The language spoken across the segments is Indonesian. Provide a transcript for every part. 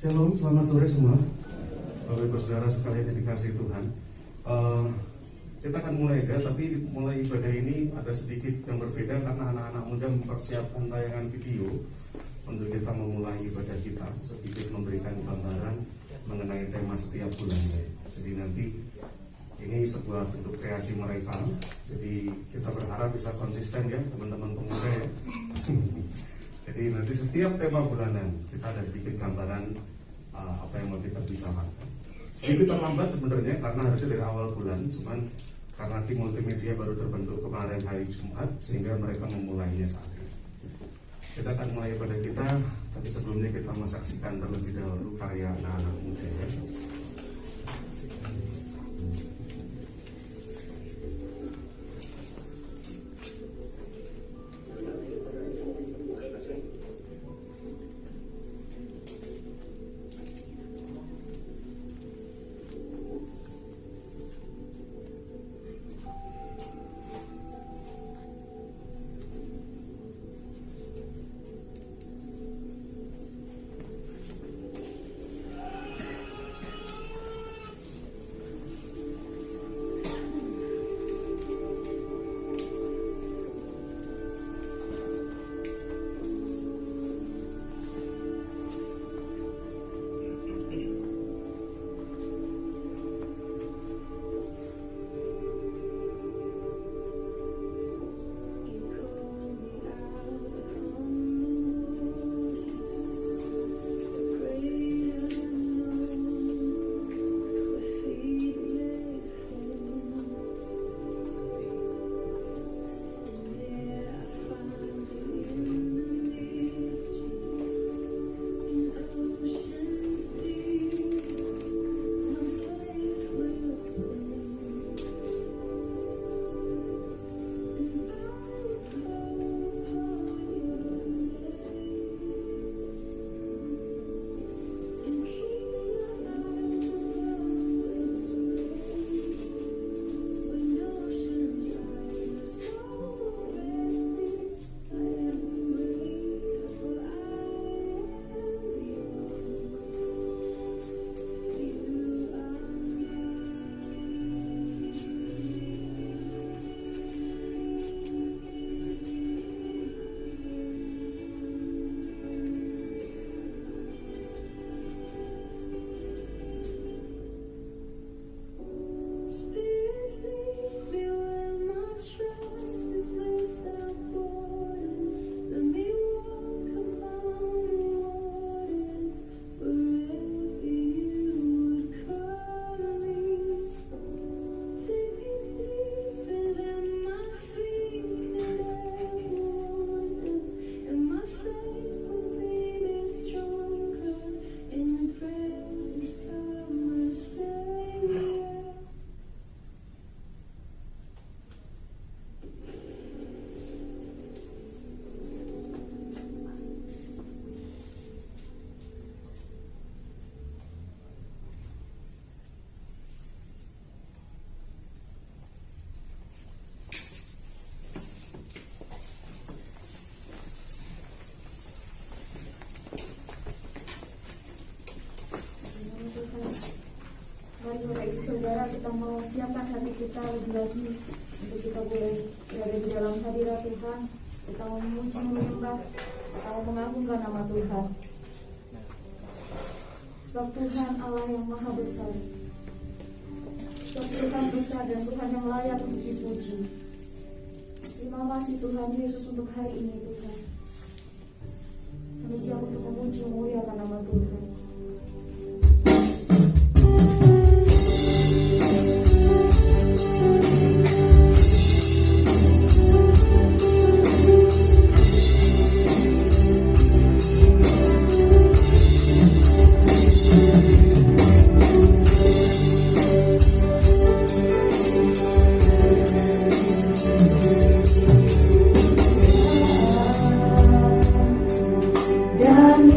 Shalom, selamat sore semua. Bapak Ibu Saudara sekalian yang dikasihi Tuhan. Kita akan mulai aja, tapi mulai ibadah ini ada sedikit yang berbeda karena anak-anak muda mempersiapkan tayangan video untuk kita memulai ibadah kita, sedikit memberikan gambaran mengenai tema setiap bulannya. Jadi nanti ini sebuah bentuk kreasi mereka. Jadi kita berharap bisa konsisten ya teman-teman pemuda ya. Jadi nanti setiap tema bulanan kita ada sedikit gambaran apa yang mau kita bicarakan. Sedikit terlambat sebenarnya karena harusnya dari awal bulan, cuman karena tim multimedia baru terbentuk kemarin hari Jumat sehingga mereka memulainya saat ini. Kita akan mulai pada kita, tapi sebelumnya kita mau saksikan terlebih dahulu karya anak-anak muda ya. Saudara, kita mau siapkan hati kita lebih lagi untuk kita boleh berada di dalam hadirat Tuhan. Kita mau memuji, menyembah, kita mau mengagungkan nama Tuhan. Sebab Tuhan Allah yang maha besar, sebab Tuhan besar dan Tuhan yang layak untuk dipuji. Terima kasih Tuhan Yesus untuk hari ini Tuhan. Kami siap untuk memuji, memuliakan nama Tuhan. Dan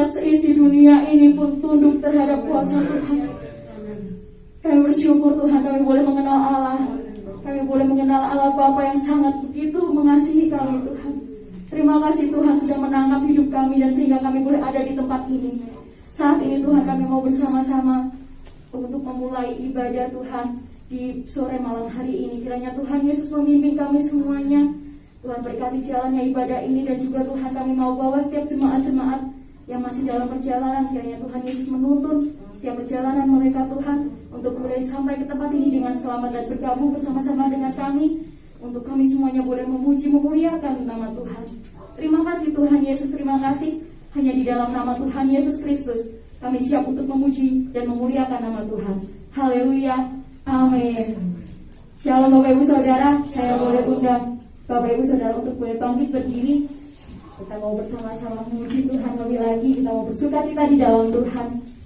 seisi dunia ini pun tunduk terhadap kuasa Tuhan. Kami bersyukur Tuhan, kami boleh mengenal Allah. Kami boleh mengenal Allah Bapa yang sangat begitu mengasihi kami Tuhan. Terima kasih Tuhan sudah menangkap hidup kami dan sehingga kami boleh ada di tempat ini. Saat ini Tuhan kami mau bersama-sama untuk memulai ibadah Tuhan di sore malam hari ini. Kiranya Tuhan Yesus membimbing kami semuanya. Tuhan berkati jalannya ibadah ini dan juga Tuhan kami mau bawa setiap jemaat-jemaat yang masih dalam perjalanan. Kiranya Tuhan Yesus menuntun setiap perjalanan mereka Tuhan untuk boleh sampai ke tempat ini dengan selamat dan bergabung bersama-sama dengan kami untuk kami semuanya boleh memuji memuliakan nama Tuhan. Terima kasih Tuhan Yesus, terima kasih. Hanya di dalam nama Tuhan Yesus Kristus kami siap untuk memuji dan memuliakan nama Tuhan. Haleluya, amin. Shalom Bapak Ibu Saudara, saya boleh undang Bapak Ibu Saudara untuk boleh bangkit berdiri. Kita mau bersama-sama memuji Tuhan lebih lagi. Kita mau bersukacita di dalam Tuhan.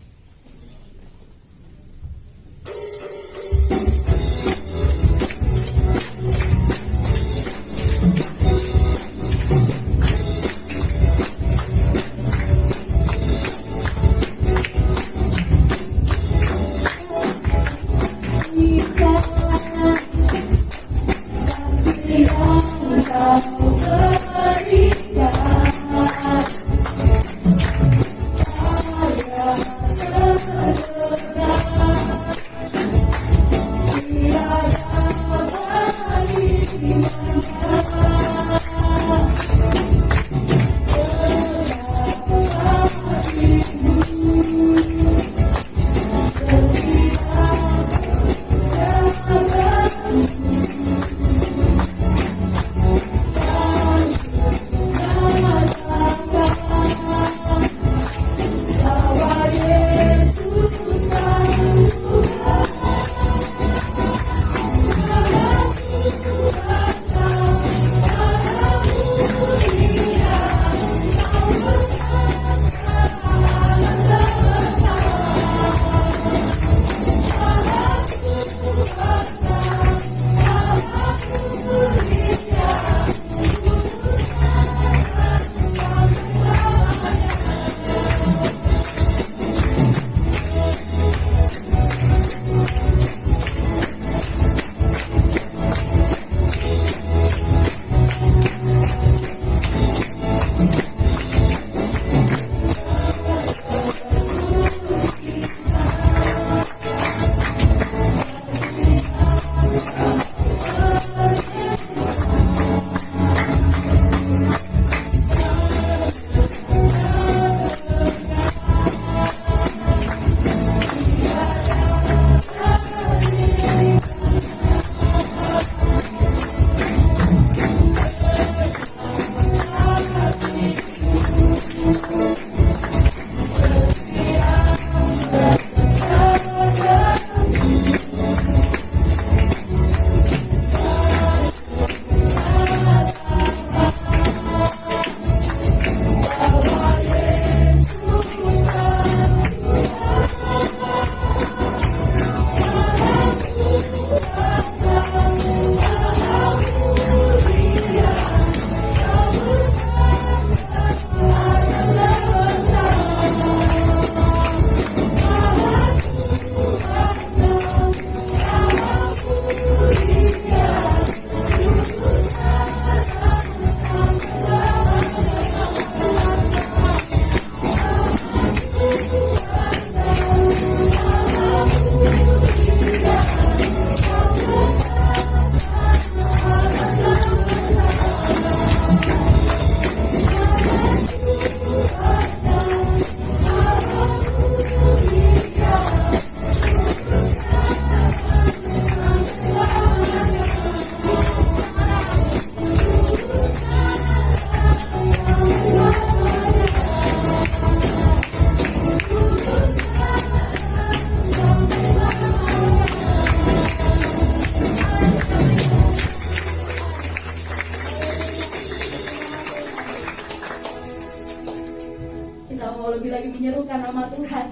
menyerukan nama Tuhan.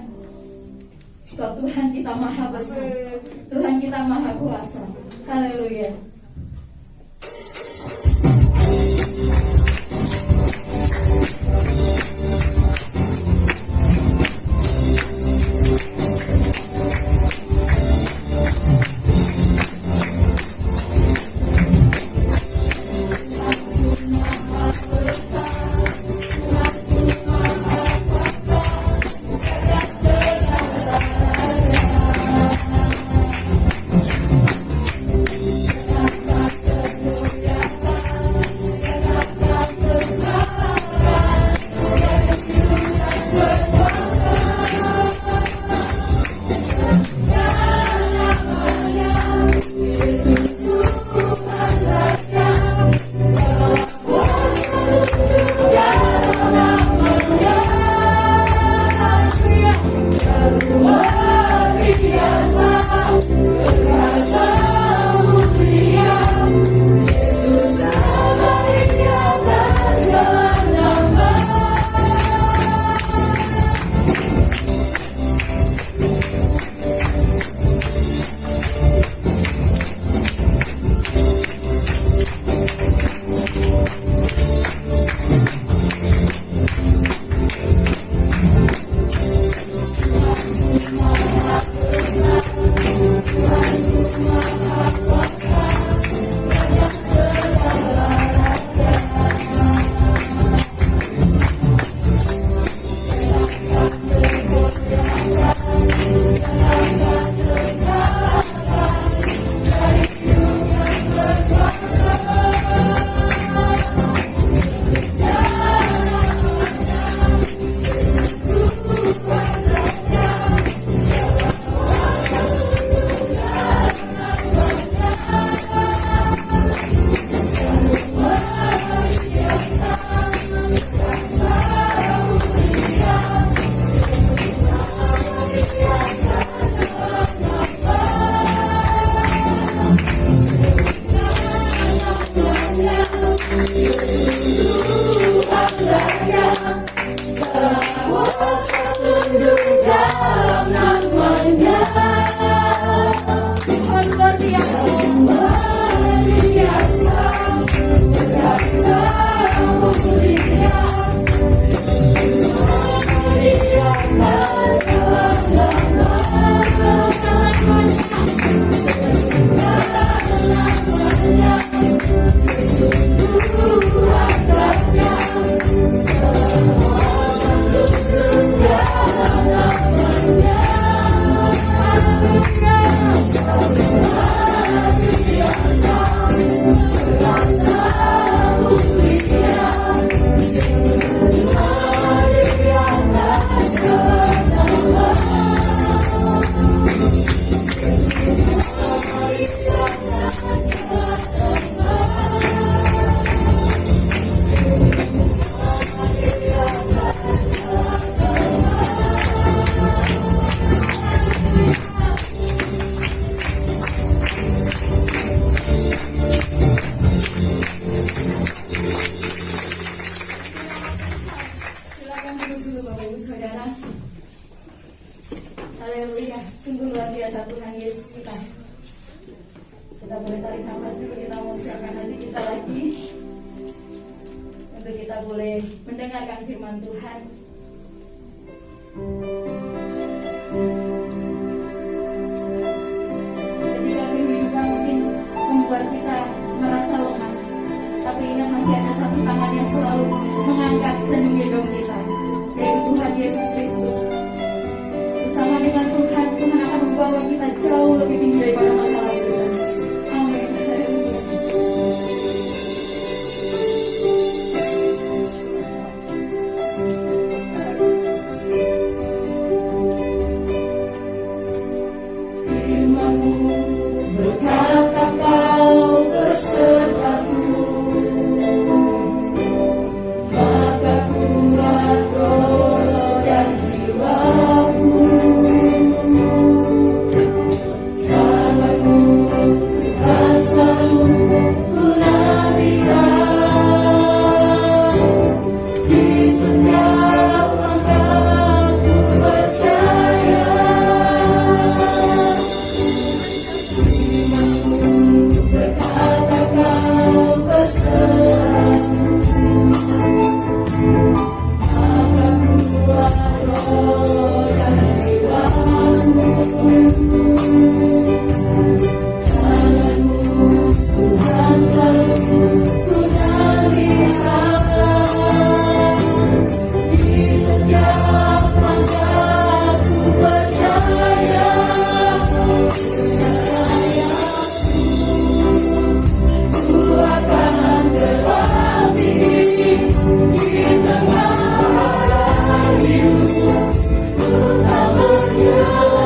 Sebab Tuhan kita maha besar, Tuhan kita maha kuasa. Haleluya. Bapak Ibu Saudara. Haleluya, sungguh luar biasa Tuhan Yesus kita. Kita boleh tarik nafas dulu, kita mau siapkan hati kita lagi untuk kita boleh mendengarkan firman Tuhan. Ketika kehidupan mungkin membuat kita merasa lemah, tapi ingat masih ada satu tangan yang selalu mengangkat dan menggendong kita, yaitu Tuhan Yesus Kristus. Bersama dengan Tuhan, Tuhan akan membawa kita jauh lebih tinggi daripada masalah kita. Amin. Firman-Mu berkata Kau bersertaku, maka kuat roh dan jiwaku. Tangan-Mu Tuhan selalu ku nantikan, di setiap langkah ku percaya. Berkata Kau bersertaku, maka kuat roh dan jiwaku. Tangan-Mu Tuhan selalu ku nantikan, di setiap langkah ku percaya. Ku akan terlatih di tengah hidup, ku tak menyerah.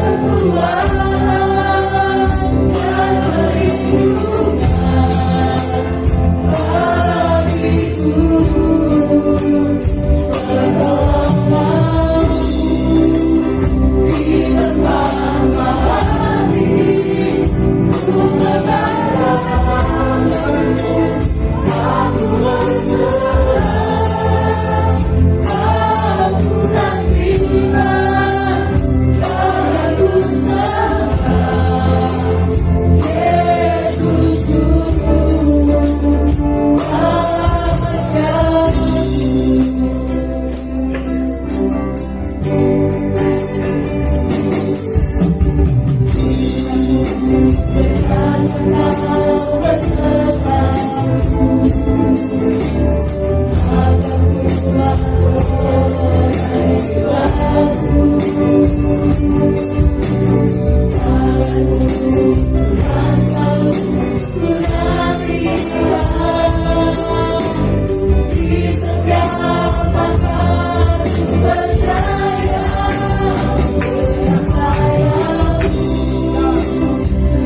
Kekuatan dan perlindungan bagiku, pertolongan di depan hati. Ku berharap aku berserah, aku nantikan, karena ku sangka Yesusku di setiap langkah ku percaya.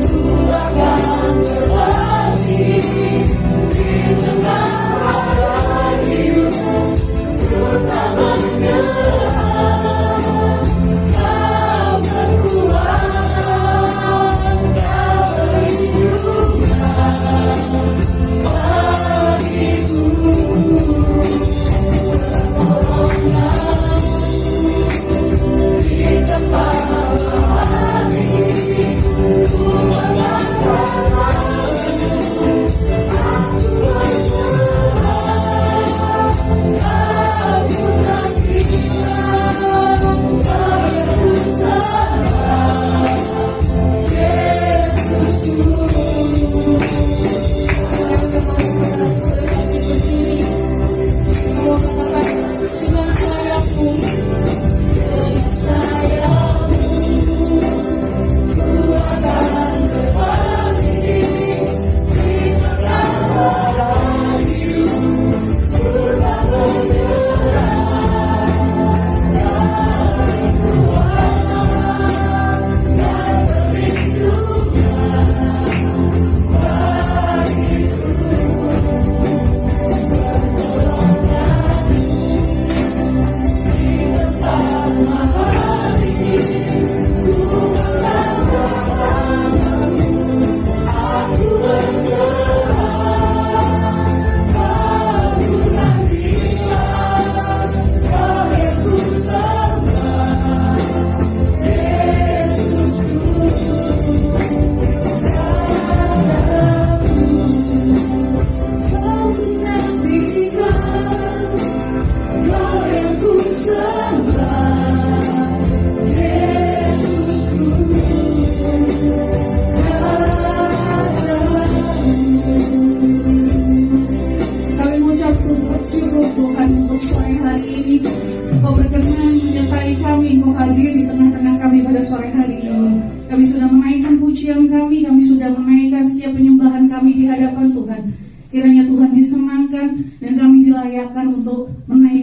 Ku akan terlatih di tengah hidup, ku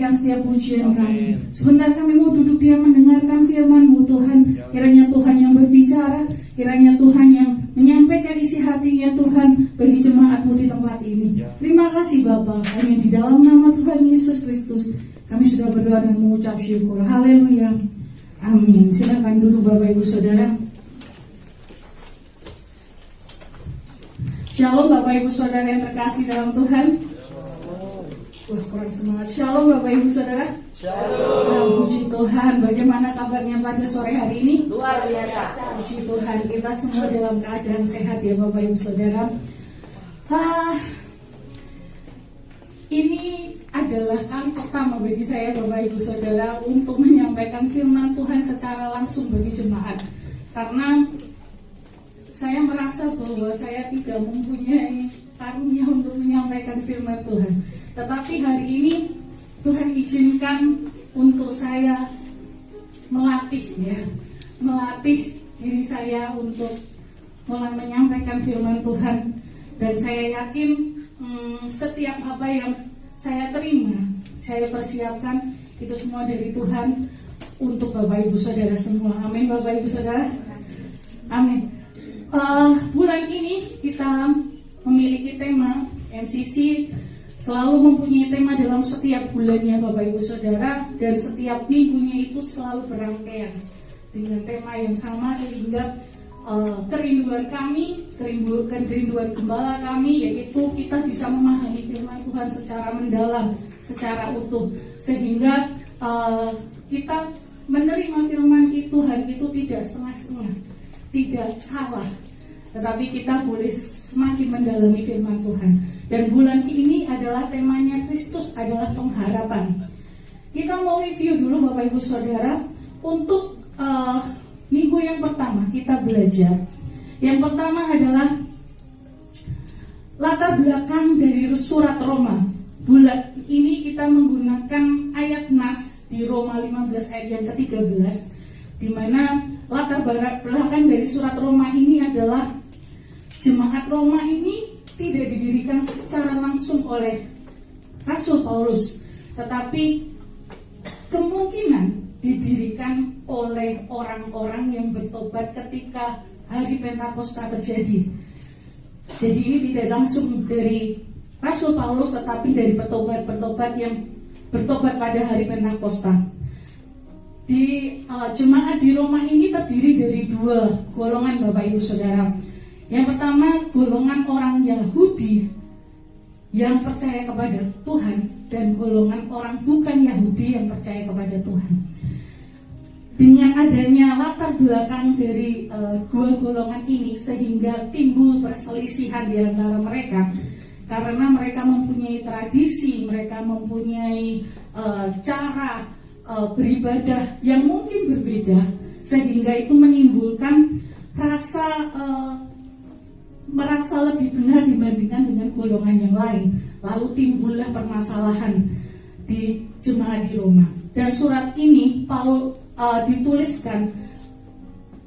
menaikkan setiap pujian kami. Sebentar kami mau duduk diam mendengarkan firman-Mu Tuhan. Kiranya Tuhan yang berbicara, kiranya Tuhan yang menyampaikan isi hatinya Tuhan bagi jemaat-Mu di tempat ini. Terima kasih Bapa, hanya di dalam nama Tuhan Yesus Kristus kami sudah berdoa dan mengucap syukur. Haleluya. Amin. Silakan duduk Bapak Ibu Saudara. Shalom Bapak Ibu Saudara yang terkasih dalam Tuhan. Wah, kurang semangat. Shalom Bapak Ibu Saudara. Shalom. Puji Tuhan. Bagaimana kabarnya pada sore hari ini? Luar biasa. Puji Tuhan, kita semua dalam keadaan sehat ya Bapak Ibu Saudara. Ini adalah kali pertama bagi saya Bapak Ibu Saudara untuk menyampaikan firman Tuhan secara langsung bagi jemaat. Karena saya merasa bahwa saya tidak mempunyai karunia untuk menyampaikan firman Tuhan. Tetapi hari ini Tuhan izinkan untuk saya melatih diri saya untuk mulai menyampaikan firman Tuhan. Dan saya yakin setiap apa yang saya terima, saya persiapkan itu semua dari Tuhan untuk Bapak Ibu Saudara semua. Amin Bapak Ibu Saudara. Amin. Bulan ini kita memiliki tema, MCC selalu mempunyai tema dalam setiap bulannya Bapak Ibu Saudara, dan setiap minggunya itu selalu berangkaian dengan tema yang sama, sehingga kerinduan kami, kerinduan gembala kami, yaitu kita bisa memahami firman Tuhan secara mendalam, secara utuh, sehingga kita menerima firman Tuhan itu tidak setengah-setengah, tidak salah, tetapi kita boleh semakin mendalami firman Tuhan. Dan bulan ini adalah temanya Kristus adalah pengharapan. Kita mau review dulu Bapak Ibu Saudara. Untuk minggu yang pertama kita belajar. Yang pertama adalah latar belakang dari surat Roma. Bulan ini kita menggunakan ayat nas di Roma 15 ayat yang ke-13, di mana latar belakang dari surat Roma ini adalah jemaat Roma ini tidak didirikan secara langsung oleh Rasul Paulus, tetapi kemungkinan didirikan oleh orang-orang yang bertobat ketika hari Pentakosta terjadi. Jadi ini tidak langsung dari Rasul Paulus, tetapi dari petobat-petobat yang bertobat pada hari Pentakosta. Di jemaat di Roma ini terdiri dari dua golongan Bapak Ibu Saudara. Yang pertama, golongan orang Yahudi yang percaya kepada Tuhan, dan golongan orang bukan Yahudi yang percaya kepada Tuhan. Dengan adanya latar belakang dari dua golongan ini, sehingga timbul perselisihan di antara mereka, karena mereka mempunyai tradisi, mereka mempunyai cara beribadah yang mungkin berbeda, sehingga itu menimbulkan merasa lebih benar dibandingkan dengan golongan yang lain. Lalu timbullah permasalahan di jemaat di Roma. Dan surat ini Paulus dituliskan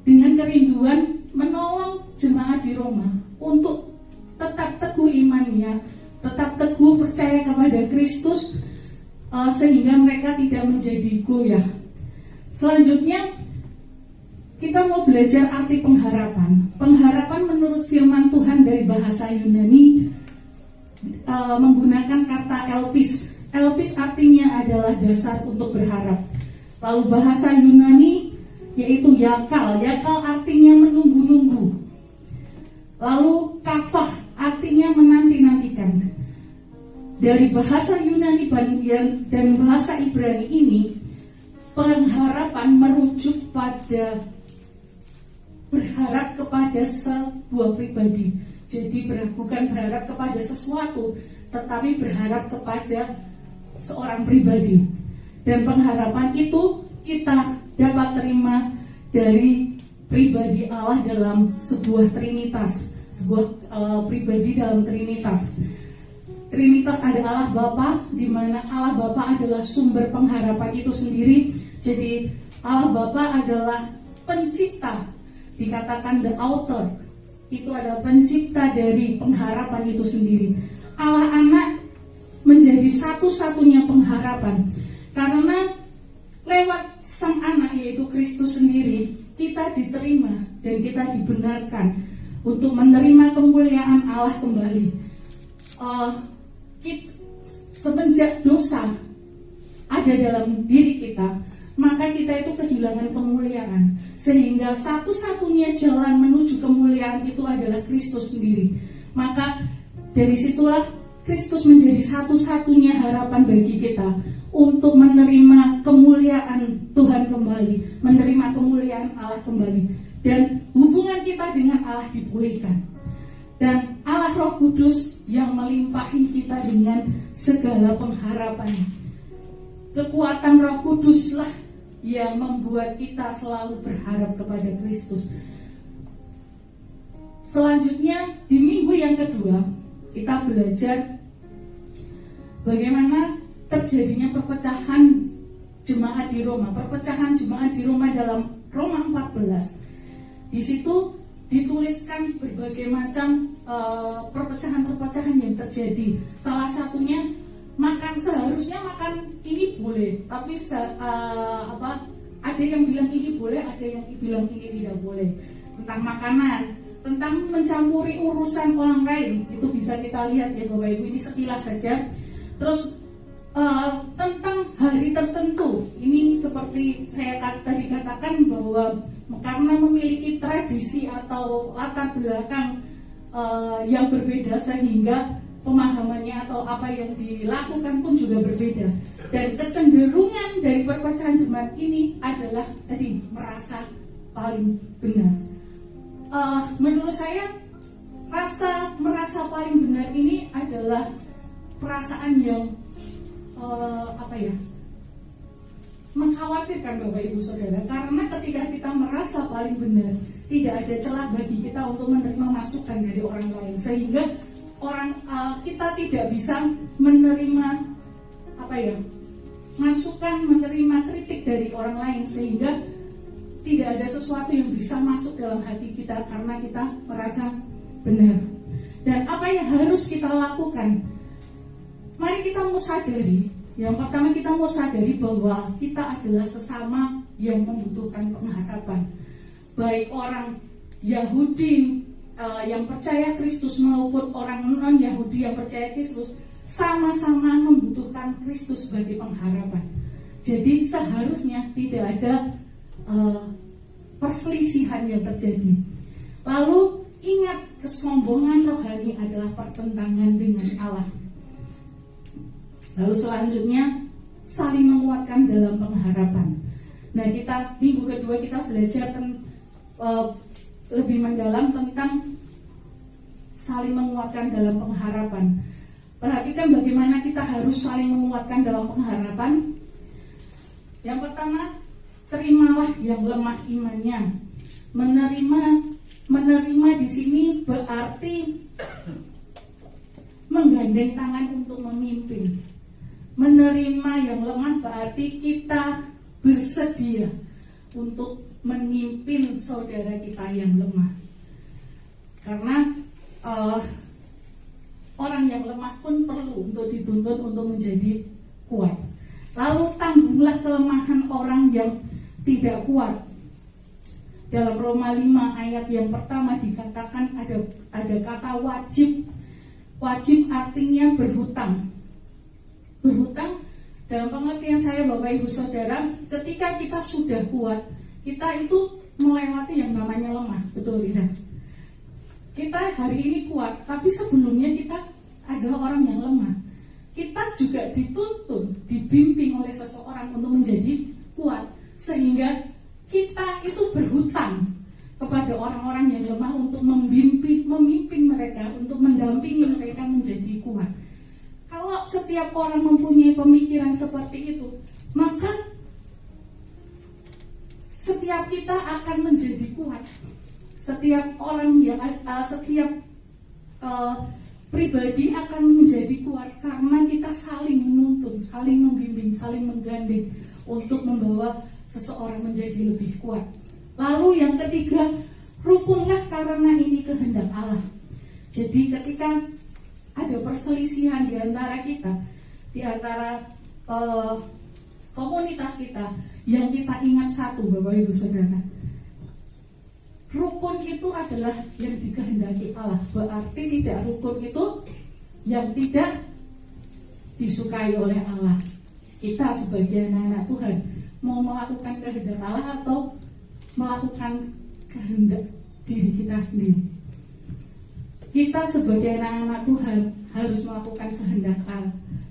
dengan kerinduan menolong jemaat di Roma untuk tetap teguh imannya, tetap teguh percaya kepada Kristus, sehingga mereka tidak menjadi goyah. Selanjutnya kita mau belajar arti pengharapan. Pengharapan menurut firman Tuhan dari bahasa Yunani menggunakan kata elpis. Elpis artinya adalah dasar untuk berharap. Lalu bahasa Yunani yaitu yakal. Yakal artinya menunggu-nunggu. Lalu kafah artinya menanti-nantikan. Dari bahasa Yunani dan bahasa Ibrani ini, pengharapan merujuk pada berharap kepada sebuah pribadi. Jadi bukan berharap kepada sesuatu, tetapi berharap kepada seorang pribadi. Dan pengharapan itu kita dapat terima dari pribadi Allah dalam sebuah trinitas, sebuah pribadi dalam trinitas. Trinitas ada Allah Bapa, di mana Allah Bapa adalah sumber pengharapan itu sendiri. Jadi Allah Bapa adalah pencipta, dikatakan the author, itu adalah pencipta dari pengharapan itu sendiri. Allah Anak menjadi satu-satunya pengharapan. Karena lewat Sang Anak yaitu Kristus sendiri, kita diterima dan kita dibenarkan untuk menerima kemuliaan Allah kembali. Semenjak dosa ada dalam diri kita, maka kita itu kehilangan kemuliaan. Sehingga satu-satunya jalan menuju kemuliaan itu adalah Kristus sendiri. Maka dari situlah Kristus menjadi satu-satunya harapan bagi kita untuk menerima kemuliaan Tuhan kembali, menerima kemuliaan Allah kembali, dan hubungan kita dengan Allah dipulihkan. Dan Allah Roh Kudus yang melimpahi kita dengan segala pengharapan. Kekuatan Roh Kuduslah yang membuat kita selalu berharap kepada Kristus. Selanjutnya di minggu yang kedua kita belajar bagaimana terjadinya perpecahan jemaat di Roma. Perpecahan jemaat di Roma dalam Roma 14. Di situ dituliskan berbagai macam perpecahan-perpecahan yang terjadi. Salah satunya seharusnya makan ini boleh, tapi ada yang bilang ini boleh, ada yang bilang ini tidak boleh. Tentang makanan, tentang mencampuri urusan orang lain, itu bisa kita lihat ya Bapak Ibu, ini sekilas saja. Terus tentang hari tertentu, ini seperti saya tadi katakan bahwa karena memiliki tradisi atau latar belakang yang berbeda, sehingga pemahamannya atau apa yang dilakukan pun juga berbeda. Dan kecenderungan dari perpecahan jemaat ini adalah tadi merasa paling benar. Menurut saya merasa paling benar ini adalah perasaan yang mengkhawatirkan Bapak Ibu Saudara, karena ketika kita merasa paling benar, tidak ada celah bagi kita untuk menerima masukan dari orang lain, sehingga kita tidak bisa menerima masukan, menerima kritik dari orang lain, sehingga tidak ada sesuatu yang bisa masuk dalam hati kita karena kita merasa benar. Dan apa yang harus kita lakukan? Mari kita mau sadari, yang pertama kita mau sadari bahwa kita adalah sesama yang membutuhkan pengharapan. Baik orang Yahudi yang percaya Kristus maupun orang non-Yahudi yang percaya Kristus, sama-sama membutuhkan Kristus sebagai pengharapan. Jadi seharusnya tidak ada perselisihan yang terjadi. Lalu ingat, kesombongan rohani adalah pertentangan dengan Allah. Lalu selanjutnya saling menguatkan dalam pengharapan. Nah, minggu kedua kita belajar lebih mendalam tentang saling menguatkan dalam pengharapan. Perhatikan bagaimana kita harus saling menguatkan dalam pengharapan. Yang pertama, terimalah yang lemah imannya. Menerima di sini berarti menggandeng tangan untuk memimpin. Menerima yang lemah berarti kita bersedia untuk memimpin saudara kita yang lemah. Karena orang yang lemah pun perlu untuk dituntun untuk menjadi kuat. Lalu tanggunglah kelemahan orang yang tidak kuat. Dalam Roma 5 ayat yang pertama dikatakan ada kata wajib. Wajib artinya berhutang. Berhutang dalam pengertian saya Bapak Ibu Saudara, ketika kita sudah kuat, kita itu melewati yang namanya lemah, betul tidak? Kita hari ini kuat, tapi sebelumnya kita adalah orang yang lemah. Kita juga dituntun, dibimbing oleh seseorang untuk menjadi kuat, sehingga kita itu berhutang kepada orang-orang yang lemah untuk memimpin mereka, untuk mendampingi mereka menjadi kuat. Kalau setiap orang mempunyai pemikiran seperti itu, maka setiap kita akan menjadi kuat. Setiap orang setiap pribadi akan menjadi kuat karena kita saling menuntun, saling membimbing, saling menggandeng untuk membawa seseorang menjadi lebih kuat. Lalu yang ketiga, rukunlah karena ini kehendak Allah. Jadi ketika ada perselisihan di antara kita, di antara komunitas kita, yang kita ingat satu, Bapak Ibu Saudara, rukun itu adalah yang dikehendaki Allah. Berarti tidak rukun itu yang tidak disukai oleh Allah. Kita sebagai anak-anak Tuhan mau melakukan kehendak Allah atau melakukan kehendak diri kita sendiri. Kita sebagai anak-anak Tuhan harus melakukan kehendak Allah.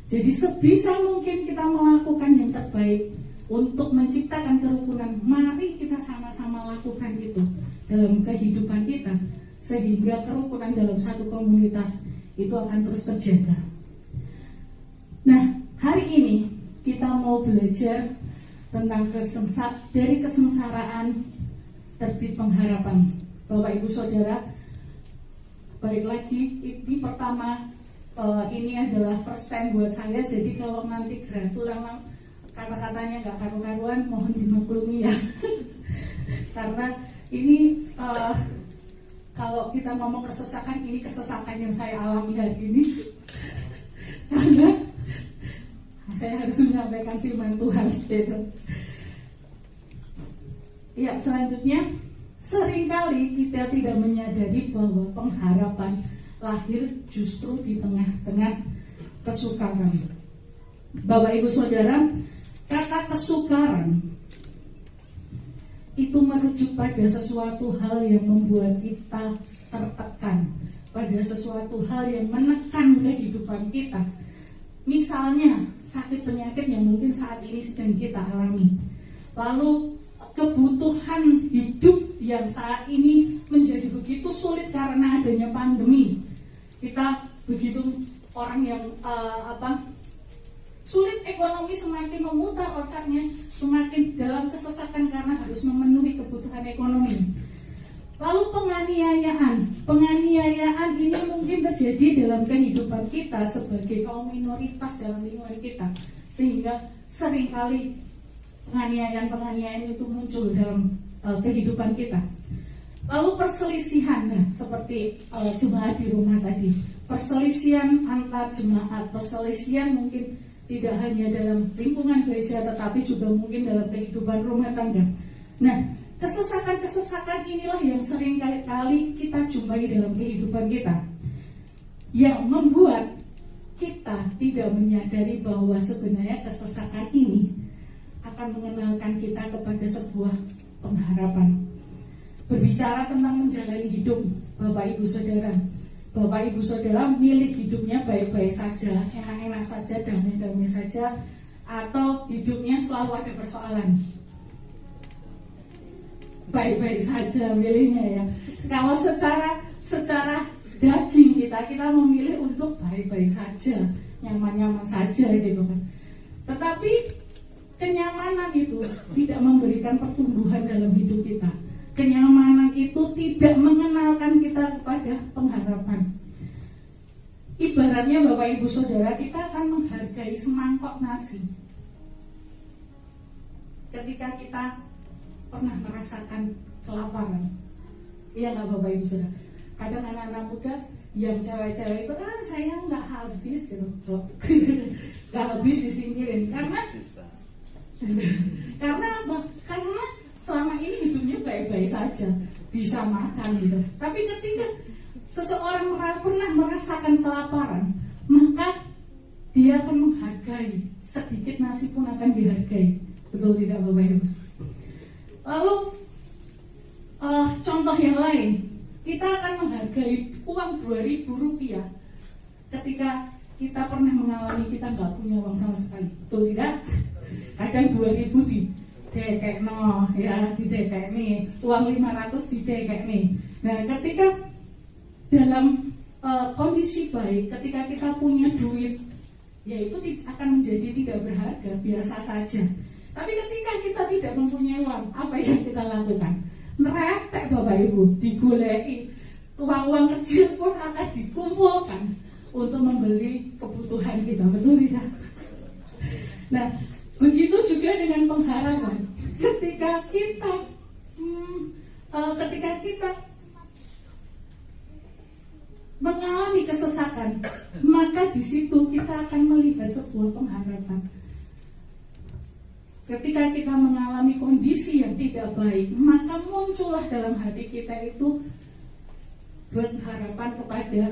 Jadi sebisa mungkin kita melakukan yang terbaik untuk menciptakan kerukunan. Mari kita sama-sama lakukan itu dalam kehidupan kita, sehingga kerukunan dalam satu komunitas itu akan terus terjaga. Nah, hari ini kita mau belajar tentang dari kesengsaraan terbit pengharapan. Bapak Ibu Saudara, balik lagi, ini pertama, ini adalah first time buat saya. Jadi kalau nanti gratulan kata-katanya nggak karu-karuan, mohon dimaklumi ya. Karena ini kalau kita ngomong kesesakan, ini kesesakan yang saya alami hari ini. Karena saya harus menyampaikan firman Tuhan gitu. Ya, selanjutnya, seringkali kita tidak menyadari bahwa pengharapan lahir justru di tengah-tengah kesukaran. Bapak Ibu Saudara, kata kesukaran itu merujuk pada sesuatu hal yang membuat kita tertekan, pada sesuatu hal yang menekan kehidupan kita. Misalnya sakit penyakit yang mungkin saat ini sedang kita alami, lalu kebutuhan hidup yang saat ini menjadi begitu sulit karena adanya pandemi. Kita begitu orang yang sulit ekonomi, semakin memutar otaknya, semakin dalam kesesakan karena harus memenuhi kebutuhan ekonomi. Lalu penganiayaan ini mungkin terjadi dalam kehidupan kita sebagai kaum minoritas dalam lingkungan kita, sehingga seringkali penganiayaan itu muncul dalam kehidupan kita. Lalu perselisihan, seperti jemaat di rumah tadi, perselisihan antar jemaat, perselisihan mungkin tidak hanya dalam lingkungan gereja, tetapi juga mungkin dalam kehidupan rumah tangga. Nah, kesesakan inilah yang sering kali kita jumpai dalam kehidupan kita, yang membuat kita tidak menyadari bahwa sebenarnya kesesakan ini akan mengenalkan kita kepada sebuah pengharapan. Berbicara tentang menjalani hidup, Bapak Ibu Saudara milih hidupnya baik-baik saja, enak-enak saja, damai-damai saja, atau hidupnya selalu ada persoalan? Baik-baik saja milihnya ya. Kalau secara daging kita memilih untuk baik-baik saja, nyaman-nyaman saja gitu kan. Tetapi kenyamanan itu tidak memberikan pertumbuhan dalam hidup kita. Kenyamanan itu tidak mengenalkan kita kepada pengharapan. Ibaratnya Bapak Ibu Saudara, kita akan menghargai semangkok nasi ketika kita pernah merasakan kelaparan. Iya nggak Bapak Ibu Saudara? Kadang anak-anak muda yang cewek-cewek itu saya nggak habis gitu, nggak habis disingkirin karena apa? Karena selama ini hidupnya baik-baik saja, bisa makan gitu. Tapi ketika seseorang pernah merasakan kelaparan, maka dia akan menghargai, sedikit nasi pun akan dihargai. Betul tidak Bapak Ibu? Lalu contoh yang lain, kita akan menghargai uang 2.000 rupiah ketika kita pernah mengalami kita nggak punya uang sama sekali. Betul tidak? Kadang 2.000 di dekek nih, uang 500 di dekek nih. Nah, ketika dalam kondisi baik, ketika kita punya duit, ya itu akan menjadi tidak berharga, biasa saja. Tapi ketika kita tidak mempunyai uang, apa yang kita lakukan? Neretek Bapak Ibu, digoleki. Uang-uang kecil pun akan dikumpulkan untuk membeli kebutuhan kita, betul tidak? Nah, begitu juga dengan pengharapan. Ketika kita mengalami kesesakan, maka di situ kita akan melihat sebuah pengharapan. ketika kita mengalami kondisi yang tidak baik, maka muncullah dalam hati kita itu pengharapan kepada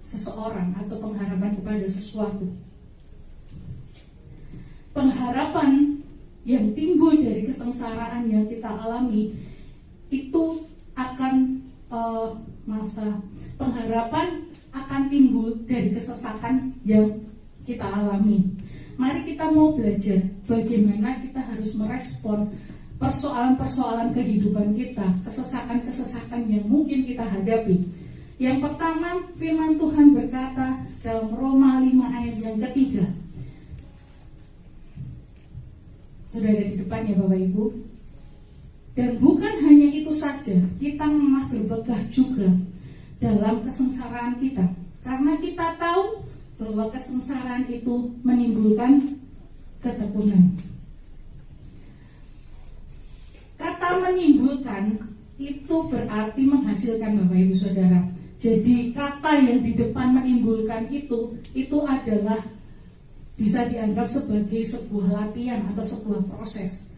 seseorang atau pengharapan kepada sesuatu. Pengharapan yang timbul dari kesengsaraan yang kita alami itu akan pengharapan akan timbul dari kesesakan yang kita alami. Mari kita mau belajar bagaimana kita harus merespon persoalan-persoalan kehidupan kita, kesesakan-kesesakan yang mungkin kita hadapi. Yang pertama, firman Tuhan berkata dalam Roma 5 ayat yang ketiga. Sudah ada di depan ya Bapak Ibu. Dan bukan hanya itu saja, kita malah bermegah juga dalam kesengsaraan kita. Karena kita tahu bahwa kesengsaraan itu menimbulkan ketekunan. Kata menimbulkan itu berarti menghasilkan Bapak Ibu Saudara. Jadi kata yang di depan menimbulkan itu adalah bisa dianggap sebagai sebuah latihan atau sebuah proses.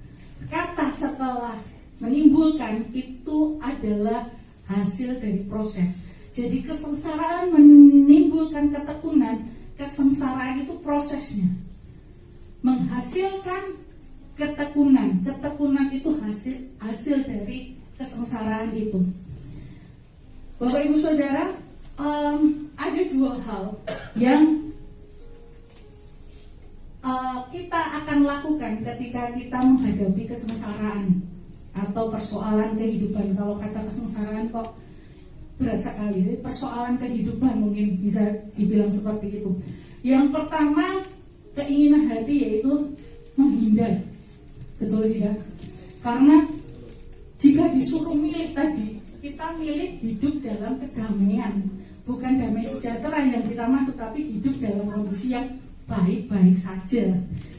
Kata setelah menimbulkan itu adalah hasil dari proses. Jadi kesengsaraan menimbulkan ketekunan, kesengsaraan itu prosesnya. Menghasilkan ketekunan, ketekunan itu hasil dari kesengsaraan itu. Bapak Ibu Saudara, ada dua hal yang kita akan lakukan ketika kita menghadapi kesengsaraan atau persoalan kehidupan. Kalau kata kesengsaraan kok berat sekali, persoalan kehidupan mungkin bisa dibilang seperti itu. Yang pertama, keinginan hati yaitu menghindar. Betul tidak? Karena jika disuruh milih tadi, kita milih hidup dalam kedamaian, bukan damai sejahtera yang kita maksud, tapi hidup dalam kondisi yang baik-baik saja.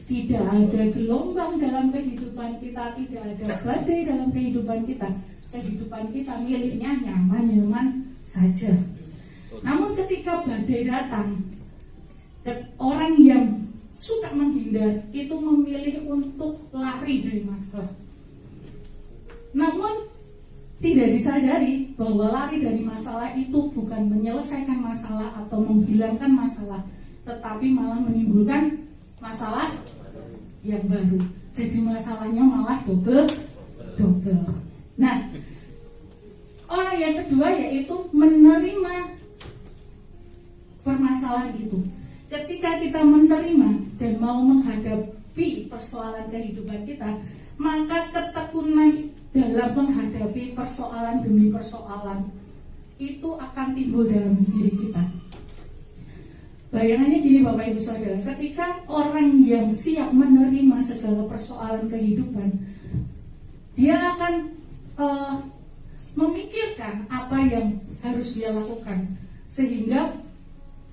Tidak ada gelombang dalam kehidupan kita, tidak ada badai dalam kehidupan kita. Kehidupan kita miliknya nyaman-nyaman saja. Namun ketika badai datang, orang yang suka menghindar itu memilih untuk lari dari masalah. Namun tidak disadari bahwa lari dari masalah itu bukan menyelesaikan masalah atau menghilangkan masalah, tetapi malah menimbulkan masalah yang baru. Jadi masalahnya malah double. Nah, orang yang kedua yaitu menerima permasalahan itu. Ketika kita menerima dan mau menghadapi persoalan kehidupan kita, maka ketekunan dalam menghadapi persoalan demi persoalan itu akan timbul dalam diri kita. Bayangannya gini Bapak Ibu Saudara, ketika orang yang siap menerima segala persoalan kehidupan, dia akan memikirkan apa yang harus dia lakukan, sehingga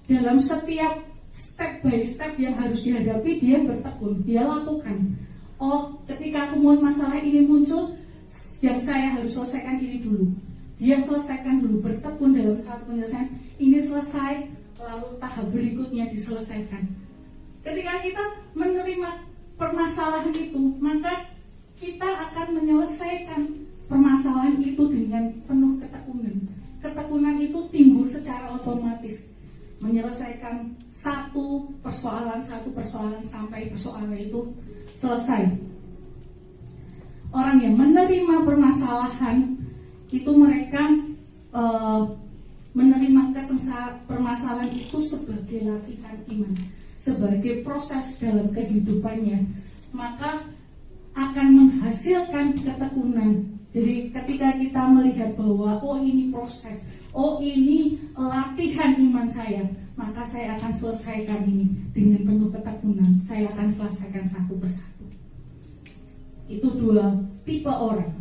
dalam setiap step by step yang harus dihadapi dia bertekun, dia lakukan. Oh, ketika aku mau masalah ini muncul, yang saya harus selesaikan ini dulu. Dia selesaikan dulu, bertekun dalam satu penyelesaian. Ini selesai, lalu tahap berikutnya diselesaikan. Ketika kita menerima permasalahan itu, maka kita akan menyelesaikan permasalahan itu dengan penuh ketekunan. Ketekunan itu timbul secara otomatis, menyelesaikan satu persoalan sampai persoalan itu selesai. Orang yang menerima permasalahan itu mereka menerima permasalahan itu sebagai latihan iman, sebagai proses dalam kehidupannya, maka akan menghasilkan ketekunan. Jadi ketika kita melihat bahwa oh ini proses, oh ini latihan iman saya, maka saya akan selesaikan ini dengan penuh ketekunan. Saya akan selesaikan satu persatu. Itu dua tipe orang.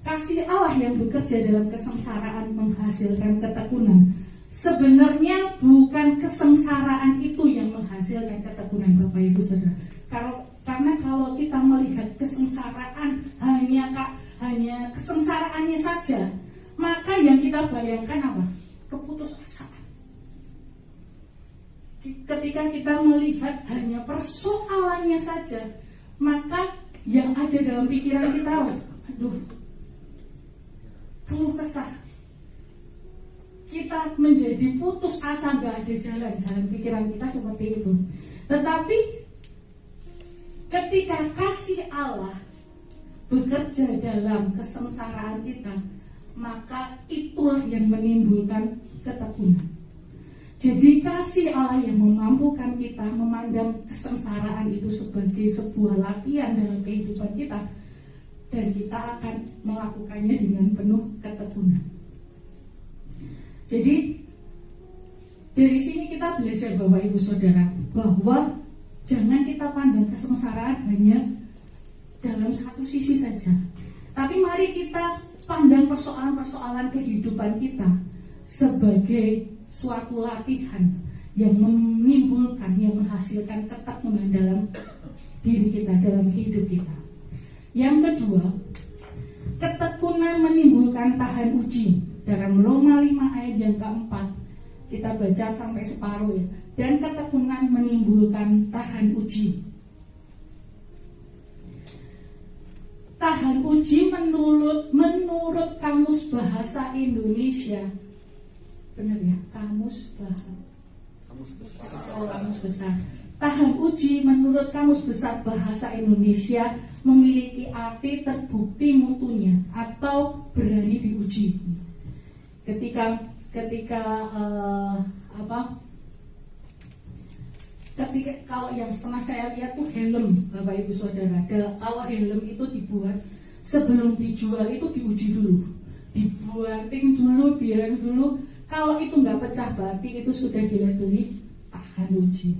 Kasih Allah yang bekerja dalam kesengsaraan menghasilkan ketekunan. Sebenarnya bukan kesengsaraan itu yang menghasilkan ketekunan Bapak Ibu Saudara. Karena kalau kita melihat kesengsaraan hanya kesengsaraannya saja, maka yang kita bayangkan apa? Keputusasaan. Ketika kita melihat hanya persoalannya saja, maka yang ada dalam pikiran kita, aduh, keluh kesah. Kita menjadi putus asa, gak ada jalan pikiran kita seperti itu. Tetapi ketika kasih Allah bekerja dalam kesengsaraan kita, maka itulah yang menimbulkan ketekunan. Jadi kasih Allah yang memampukan kita memandang kesengsaraan itu sebagai sebuah latihan dalam kehidupan kita, dan kita akan melakukannya dengan penuh ketekunan. Jadi dari sini kita belajar Bapak Ibu Saudara, bahwa jangan kita pandang kesengsaraan hanya dalam satu sisi saja, tapi mari kita pandang persoalan-persoalan kehidupan kita sebagai suatu latihan yang menimbulkan, yang menghasilkan ketekunan dalam diri kita, dalam hidup kita. Yang kedua, ketekunan menimbulkan tahan uji. Dalam Roma 5 ayat yang keempat, kita baca sampai separuh ya. Dan ketekunan menimbulkan tahan uji. Tahan uji menurut Kamus Bahasa Indonesia, benar ya, Kamus Besar. Tahan uji menurut Kamus Besar Bahasa Indonesia memiliki arti terbukti mutunya atau berani diuji. Ketika kalau yang pernah saya lihat tuh helm, Bapak Ibu Saudara, kalau helm itu dibuat sebelum dijual itu diuji dulu, dibuatin dulu, biar dulu. Kalau itu nggak pecah berarti itu sudah dilabeli tahan uji,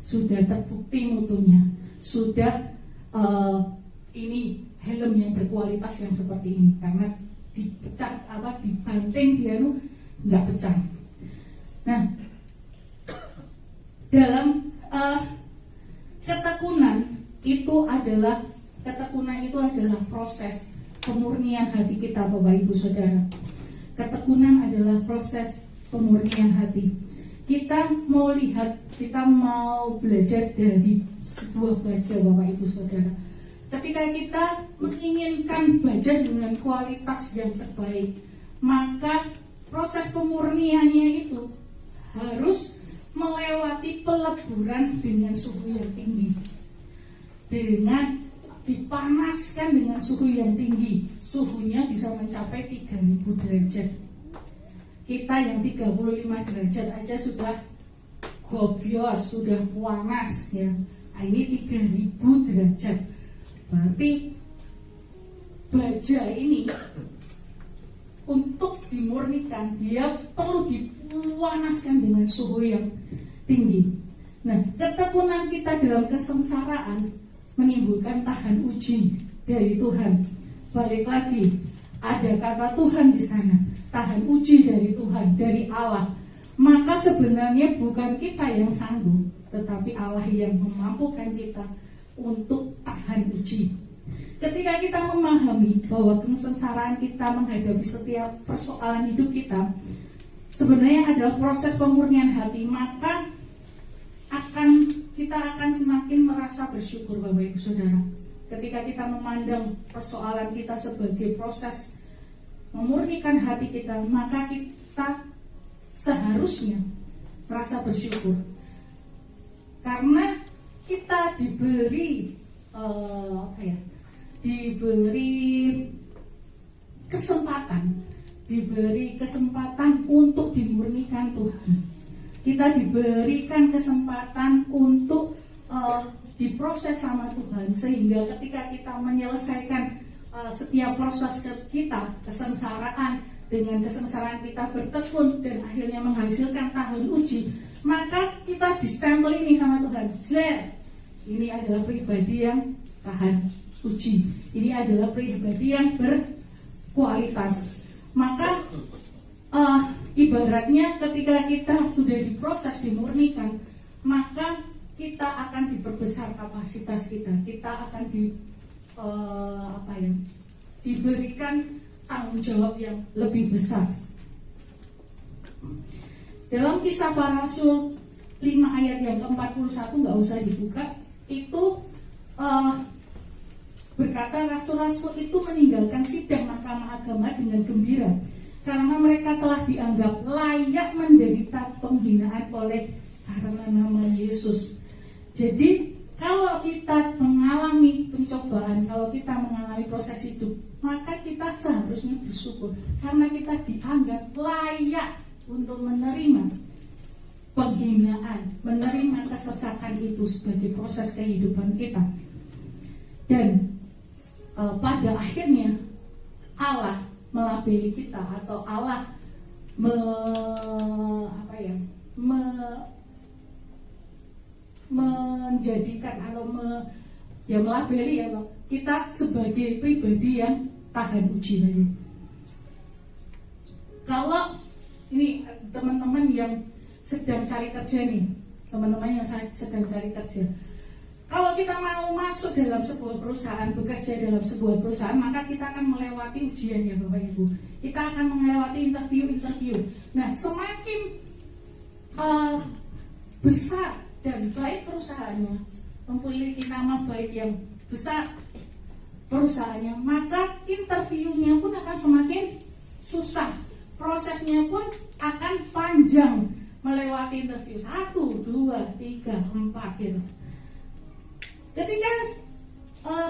sudah terbukti mutunya, sudah ini helm yang berkualitas yang seperti ini, karena dibanting dia nggak pecah. Nah, dalam ketekunan itu adalah proses pemurnian hati kita, Bapak Ibu Saudara. Ketekunan adalah proses pemurnian hati. Kita mau belajar dari sebuah baja, Bapak Ibu Saudara. Ketika kita menginginkan baja dengan kualitas yang terbaik, maka proses pemurniannya itu harus melewati peleburan dengan suhu yang tinggi, dengan dipanaskan dengan suhu yang tinggi. Suhunya bisa mencapai 3000 derajat. Kita yang 35 derajat aja sudah gobios, sudah panas ya. Ini 3000 derajat. Berarti baja ini untuk dimurnikan dia perlu dipanaskan dengan suhu yang tinggi. Nah, ketekunan kita dalam kesengsaraan menimbulkan tahan uji dari Tuhan. Balik lagi, ada kata Tuhan di sana, tahan uji dari Tuhan, dari Allah. Maka sebenarnya bukan kita yang sanggup, tetapi Allah yang memampukan kita untuk tahan uji. Ketika kita memahami bahwa kesengsaraan kita menghadapi setiap persoalan hidup kita sebenarnya adalah proses pemurnian hati, maka kita akan semakin merasa bersyukur, Bapak Ibu Saudara. Ketika kita memandang persoalan kita sebagai proses memurnikan hati kita, maka kita seharusnya merasa bersyukur karena kita diberi kesempatan untuk dimurnikan Tuhan. Kita diberikan kesempatan untuk diproses sama Tuhan, sehingga ketika kita menyelesaikan setiap proses kita, kesengsaraan, dengan kesengsaraan kita bertekun dan akhirnya menghasilkan tahan uji, maka kita distempel ini sama Tuhan. Ini adalah pribadi yang tahan uji. Ini adalah pribadi yang berkualitas. Maka ibaratnya ketika kita sudah diproses, dimurnikan, maka kita akan diperbesar kapasitas kita. Kita akan diberikan tanggung jawab yang lebih besar. Dalam Kisah Para Rasul 5 ayat yang ke-41 nggak usah dibuka. Itu berkata rasul-rasul itu meninggalkan sidang mahkamah agama dengan gembira karena mereka telah dianggap layak menderita penghinaan oleh karena nama Yesus. Jadi kalau kita mengalami pencobaan, kalau kita mengalami proses hidup, maka kita seharusnya bersyukur karena kita dianggap layak untuk menerima penghinaan, menerima kesesakan itu sebagai proses kehidupan kita. Dan pada akhirnya Allah melabeli kita atau Allah menjadikan atau melabeli kita sebagai pribadi yang tahan uji lagi. Kalau ini teman-teman yang sedang cari kerja nih, teman-teman yang sedang cari kerja, kalau kita mau masuk dalam sebuah perusahaan, bekerja dalam sebuah perusahaan, maka kita akan melewati ujian ya Bapak Ibu. Kita akan melewati interview. Nah, semakin besar dan baik perusahaannya, memiliki nama baik yang besar perusahaannya, maka interviewnya pun akan semakin susah. Prosesnya pun akan panjang, melewati interview 1, 2, 3, 4 gitu. Ketika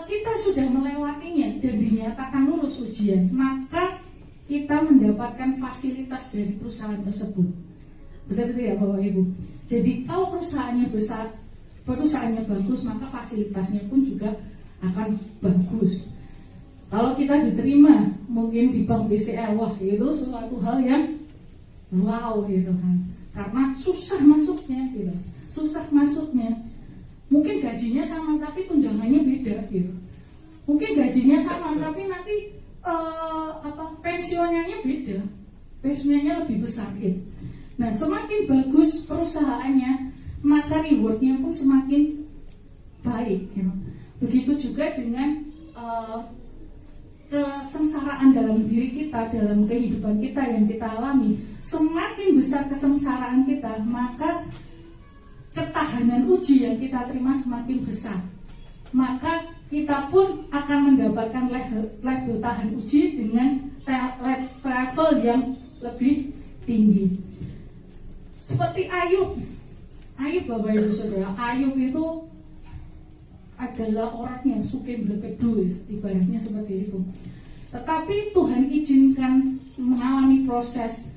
kita sudah melewatinya dan dinyatakan lulus ujian, maka kita mendapatkan fasilitas dari perusahaan tersebut. Betul ya Bapak Ibu? Jadi kalau perusahaannya besar, perusahaannya bagus, maka fasilitasnya pun juga akan bagus. Kalau kita diterima mungkin di bank BCA, wah itu suatu hal yang wow gitu kan. Karena susah masuknya gitu. Mungkin gajinya sama tapi tunjangannya beda gitu. Mungkin gajinya sama tapi nanti pensiunnya beda. Pensiunnya lebih besar gitu. Nah, semakin bagus perusahaannya, maka rewardnya pun semakin baik gitu. Begitu juga dengan kesengsaraan dalam diri kita, dalam kehidupan kita yang kita alami. Semakin besar kesengsaraan kita, maka ketahanan uji yang kita terima semakin besar. Maka kita pun akan mendapatkan level tahan uji dengan level yang lebih tinggi. Seperti Ayub Bapak Ibu Saudara, Ayub itu adalah orang yang sukim blekedu, ibaratnya seperti itu. Tetapi Tuhan izinkan mengalami proses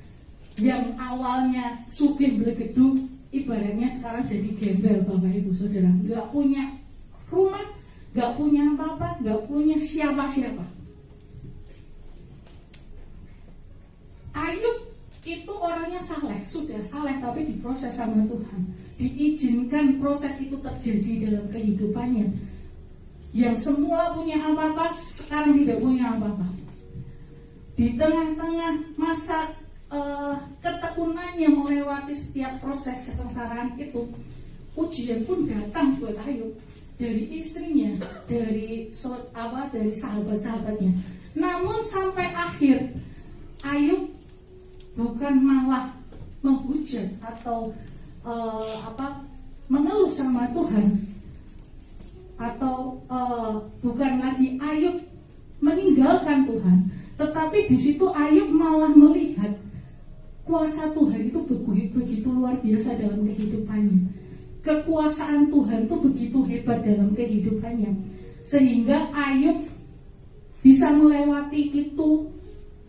yang awalnya sukim blekedu, ibaratnya sekarang jadi gembel Bapak Ibu Saudara. Gak punya rumah, gak punya apa-apa, gak punya siapa-siapa. Ayub itu orangnya saleh, sudah saleh tapi diproses sama Tuhan. Diizinkan proses itu terjadi dalam kehidupannya. Yang semula punya apa-apa, sekarang tidak punya apa-apa. Di tengah-tengah masa ketekunannya melewati setiap proses kesengsaraan itu, ujian pun datang buat Ayub dari istrinya, dari sahabat-sahabatnya. Namun sampai akhir Ayub bukan malah menghujat atau mengeluh sama Tuhan, atau bukan lagi Ayub meninggalkan Tuhan, tetapi di situ Ayub malah melihat kuasa Tuhan itu begitu luar biasa dalam kehidupannya. Kekuasaan Tuhan itu begitu hebat dalam kehidupannya, sehingga Ayub bisa melewati itu,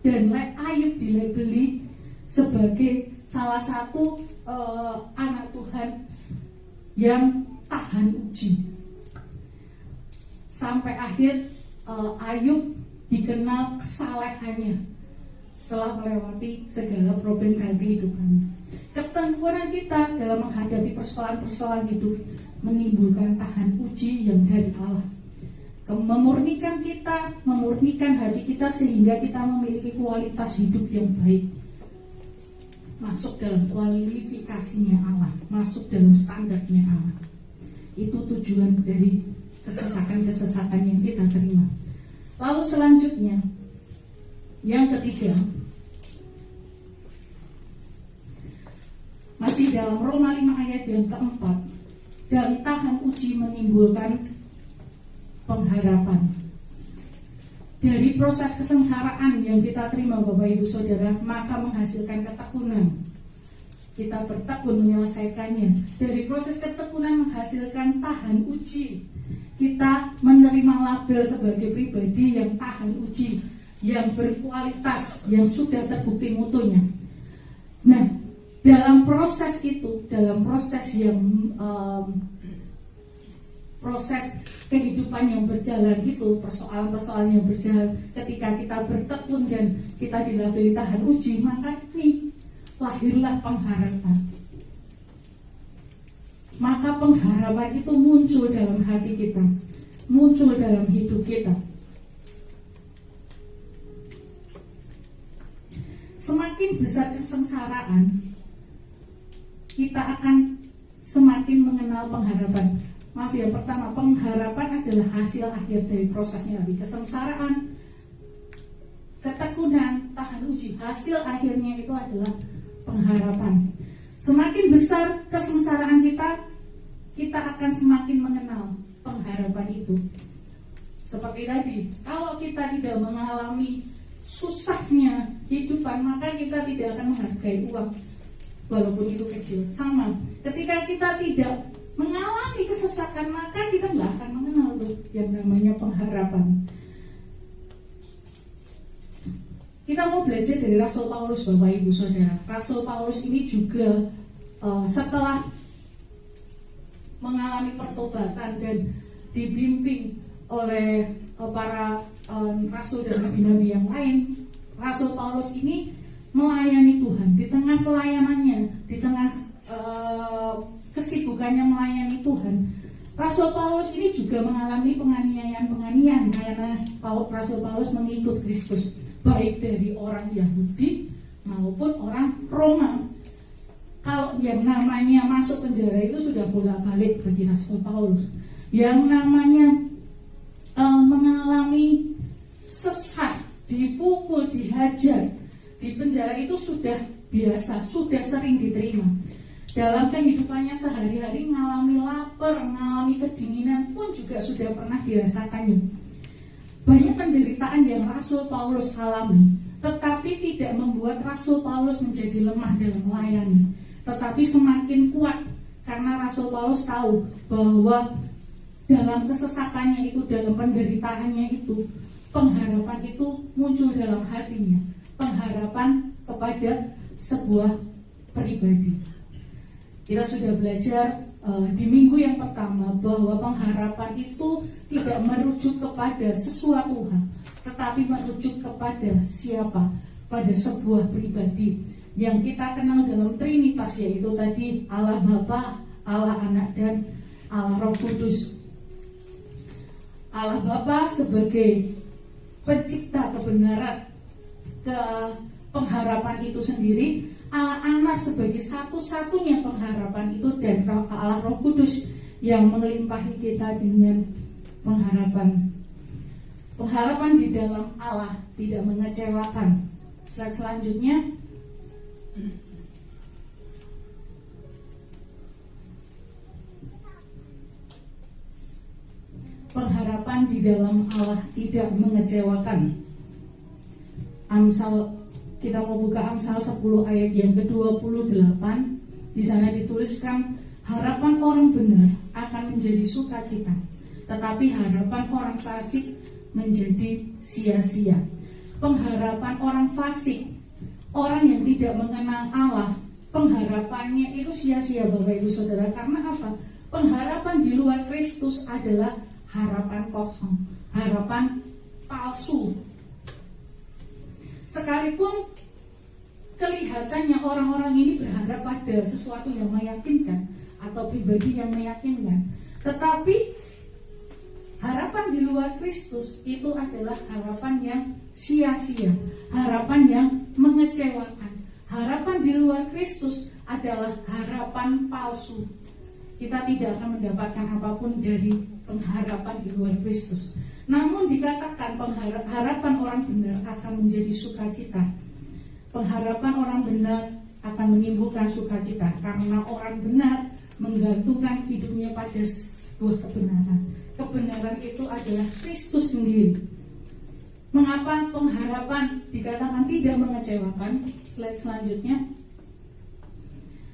dan Ayub dilabeli sebagai salah satu anak Tuhan yang tahan uji. Sampai akhir Ayub dikenal kesalehannya setelah melewati segala problem dalam kehidupannya. Ketekunan kita dalam menghadapi persoalan-persoalan hidup menimbulkan tahan uji yang dari Allah. Memurnikan kita, memurnikan hati kita sehingga kita memiliki kualitas hidup yang baik. Masuk dalam kualifikasinya Allah, masuk dalam standarnya Allah. Itu tujuan dari kesesakan-kesesakan yang kita terima. Lalu selanjutnya, yang ketiga, Masih dalam Roma 5 ayat yang keempat, dan tahan uji menimbulkan pengharapan. Dari proses kesengsaraan yang kita terima Bapak Ibu Saudara, maka menghasilkan ketekunan. Kita bertekun menyelesaikannya. Dari proses ketekunan menghasilkan tahan uji. Kita menerima label sebagai pribadi yang tahan uji, yang berkualitas, yang sudah terbukti mutunya. Nah, dalam proses itu, dalam proses yang proses kehidupan yang berjalan itu, persoalan-persoalan yang berjalan, ketika kita bertekun dan kita dilabeli tahan uji, maka ini lahirlah pengharapan. Maka pengharapan itu muncul dalam hati kita, muncul dalam hidup kita. Semakin besar kesengsaraan, kita akan semakin mengenal pengharapan. Maaf, yang pertama, pengharapan adalah hasil akhir dari prosesnya tadi. Kesengsaraan, ketekunan, tahan uji, hasil akhirnya itu adalah pengharapan. Semakin besar kesengsaraan kita akan semakin mengenal pengharapan itu. Seperti tadi, kalau kita tidak mengalami susahnya kehidupan, maka kita tidak akan menghargai uang, walaupun itu kecil. Sama, ketika kita tidak mengalami kesesakan, maka kita nggak akan mengenal tuh yang namanya pengharapan. Kita mau belajar dari Rasul Paulus, Bapak Ibu Saudara. Rasul Paulus ini juga setelah mengalami pertobatan dan dibimbing oleh para rasul dan nabi-nabi yang lain, Rasul Paulus ini melayani Tuhan. Di tengah pelayanannya, di tengah kesibukannya melayani Tuhan, Rasul Paulus ini juga mengalami penganiayaan karena Rasul Paulus mengikut Kristus, baik dari orang Yahudi maupun orang Roma. Kalau yang namanya masuk penjara itu sudah bolak-balik bagi Rasul Paulus. Yang namanya mengalami sesat, dipukul, dihajar di penjara itu sudah biasa, sudah sering diterima. Dalam kehidupannya sehari-hari mengalami lapar, mengalami kedinginan pun juga sudah pernah dirasakannya. Banyak penderitaan yang Rasul Paulus alami, tetapi tidak membuat Rasul Paulus menjadi lemah dalam melayani, tetapi semakin kuat karena Rasul Paulus tahu bahwa dalam kesesakannya itu, dalam penderitaannya itu, pengharapan itu muncul dalam hatinya, pengharapan kepada sebuah pribadi. Kita sudah belajar di minggu yang pertama bahwa pengharapan itu tidak merujuk kepada sesuatu hal, tetapi merujuk kepada siapa? Pada sebuah pribadi yang kita kenal dalam Trinitas, yaitu tadi Allah Bapa, Allah Anak, dan Allah Roh Kudus. Allah Bapa sebagai pencipta kebenaran, pengharapan itu sendiri, Allah Anak sebagai satu-satunya pengharapan itu, dan Allah Roh Kudus yang melimpahi kita dengan pengharapan. Pengharapan di dalam Allah tidak mengecewakan. Slide selanjutnya. Pengharapan di dalam Allah tidak mengecewakan. Amsal, kita mau buka Amsal 10 ayat yang ke-28. Di sana dituliskan, harapan orang benar akan menjadi sukacita, tetapi harapan orang fasik menjadi sia-sia. Pengharapan orang fasik, orang yang tidak mengenal Allah, pengharapannya itu sia-sia Bapak Ibu Saudara. Karena apa? Pengharapan di luar Kristus adalah harapan kosong, harapan palsu. Sekalipun kelihatannya orang-orang ini berharap pada sesuatu yang meyakinkan atau pribadi yang meyakinkan, tetapi harapan di luar Kristus itu adalah harapan yang sia-sia, harapan yang mengecewakan. Harapan di luar Kristus adalah harapan palsu. Kita tidak akan mendapatkan apapun dari pengharapan di luar Kristus. Namun dikatakan harapan orang benar akan menjadi sukacita. Pengharapan orang benar akan menimbulkan sukacita karena orang benar menggantungkan hidupnya pada sebuah kebenaran. Kebenaran itu adalah Kristus sendiri. Mengapa pengharapan dikatakan tidak mengecewakan? Slide selanjutnya.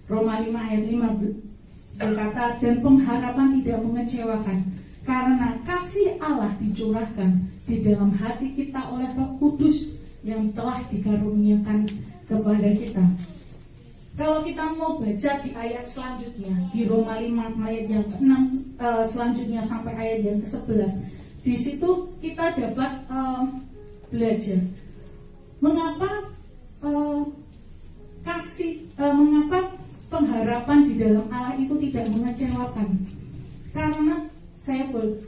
Roma 5 ayat 5 berkata, dan pengharapan tidak mengecewakan karena kasih Allah dicurahkan di dalam hati kita oleh Roh Kudus yang telah dikaruniakan kepada kita. Kalau kita mau baca di ayat selanjutnya, di Roma 5 ayat yang ke-6 selanjutnya sampai ayat yang ke-11, di situ kita dapat belajar mengapa mengapa pengharapan di dalam Allah itu tidak mengecewakan. Karena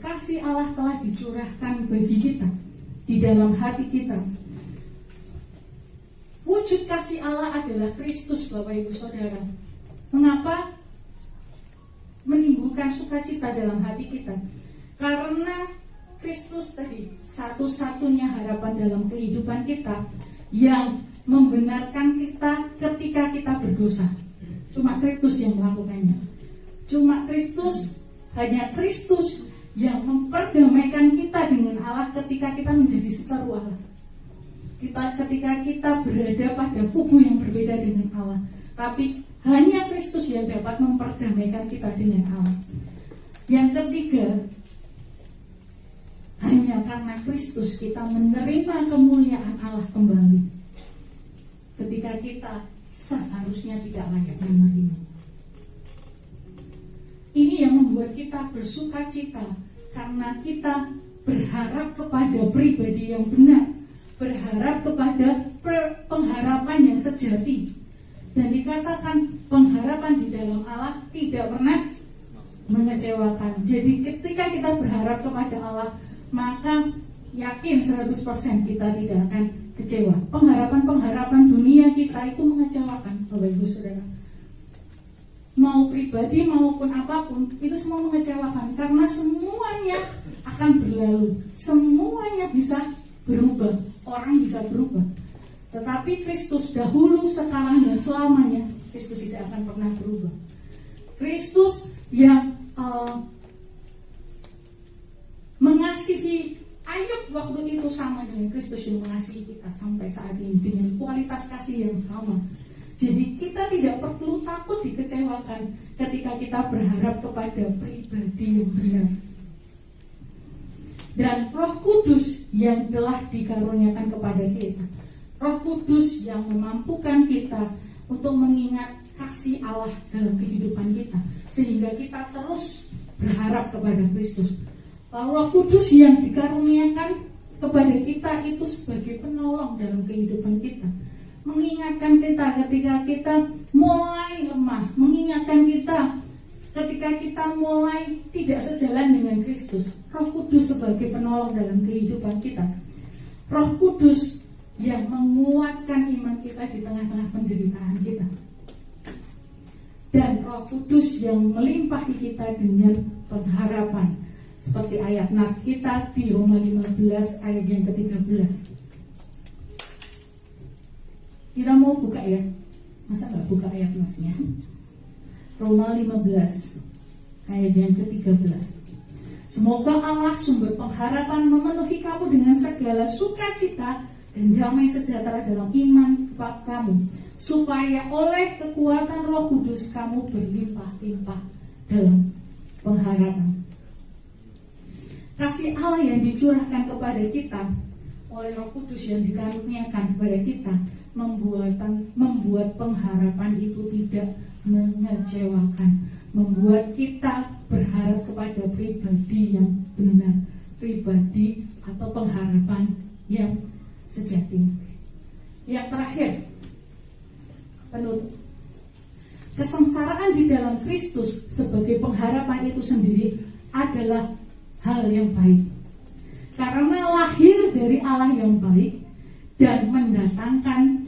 kasih Allah telah dicurahkan bagi kita di dalam hati kita. Wujud kasih Allah adalah Kristus, Bapak Ibu Saudara. Mengapa menimbulkan sukacita dalam hati kita? Karena Kristus tadi satu-satunya harapan dalam kehidupan kita yang membenarkan kita ketika kita berdosa. Cuma Kristus yang melakukannya. Hanya Kristus yang memperdamaikan kita dengan Allah ketika kita menjadi separuh Allah. Ketika kita berada pada kubu yang berbeda dengan Allah. Tapi hanya Kristus yang dapat memperdamaikan kita dengan Allah. Yang ketiga, hanya karena Kristus kita menerima kemuliaan Allah kembali. Ketika kita seharusnya tidak layak menerima. Ini yang membuat kita bersuka cita karena kita berharap kepada pribadi yang benar, berharap kepada pengharapan yang sejati. Dan dikatakan pengharapan di dalam Allah tidak pernah mengecewakan. Jadi ketika kita berharap kepada Allah, maka yakin 100% kita tidak akan kecewa. Pengharapan dunia kita itu mengecewakan, Bapak Ibu Saudara. Mau pribadi maupun apapun, itu semua mengecewakan karena semuanya akan berlalu. Semuanya bisa berubah, orang bisa berubah. Tetapi Kristus dahulu, sekarang, dan selamanya, Kristus tidak akan pernah berubah. Kristus yang mengasihi Ayub waktu itu sama dengan Kristus yang mengasihi kita sampai saat ini dengan kualitas kasih yang sama. Jadi kita tidak perlu takut dikecewakan ketika kita berharap kepada pribadi yang benar. Dan Roh Kudus yang telah dikaruniakan kepada kita, Roh Kudus yang memampukan kita untuk mengingat kasih Allah dalam kehidupan kita, sehingga kita terus berharap kepada Kristus. Roh Kudus yang dikaruniakan kepada kita itu sebagai penolong dalam kehidupan kita, mengingatkan kita ketika kita mulai lemah, mengingatkan kita ketika kita mulai tidak sejalan dengan Kristus. Roh Kudus sebagai penolong dalam kehidupan kita, Roh Kudus yang menguatkan iman kita di tengah-tengah penderitaan kita, dan Roh Kudus yang melimpahi kita dengan pengharapan, seperti ayat nas kita di Roma 15 ayat yang ke-13. Kita mau buka ya? Masa nggak buka ayat nasnya? Roma 15 ayat yang ke-13. Semoga Allah sumber pengharapan memenuhi kamu dengan segala sukacita dan damai sejahtera dalam iman kamu, supaya oleh kekuatan Roh Kudus kamu berlimpah-limpah dalam pengharapan. Kasih Allah yang dicurahkan kepada kita oleh Roh Kudus yang dikaruniakan kepada kita membuat pengharapan itu tidak mengecewakan, membuat kita berharap kepada pribadi yang benar, pribadi atau pengharapan yang sejati. Yang terakhir, penutup, kesengsaraan di dalam Kristus sebagai pengharapan itu sendiri adalah hal yang baik, karena lahir dari Allah yang baik dan mendatangkan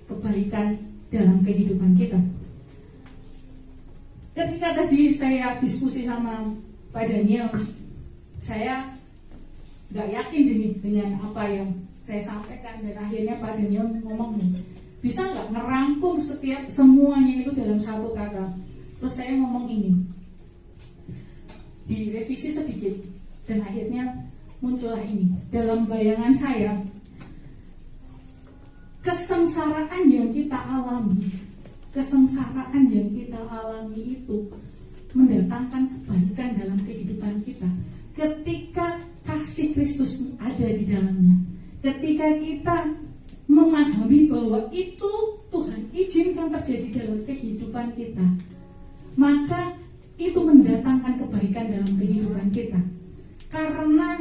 kebaikan dalam kehidupan kita. Ketika tadi saya diskusi sama Pak Daniel, saya nggak yakin dengan apa yang saya sampaikan, dan akhirnya Pak Daniel ngomong nih, bisa nggak ngerangkum setiap semuanya itu dalam satu kata. Terus saya ngomong ini, direvisi sedikit, dan akhirnya muncullah ini. Dalam bayangan saya, kesengsaraan yang kita alami itu mendatangkan kebaikan dalam kehidupan kita ketika kasih Kristus ada di dalamnya. Ketika kita memahami bahwa itu Tuhan izinkan terjadi dalam kehidupan kita, maka itu mendatangkan kebaikan dalam kehidupan kita. Karena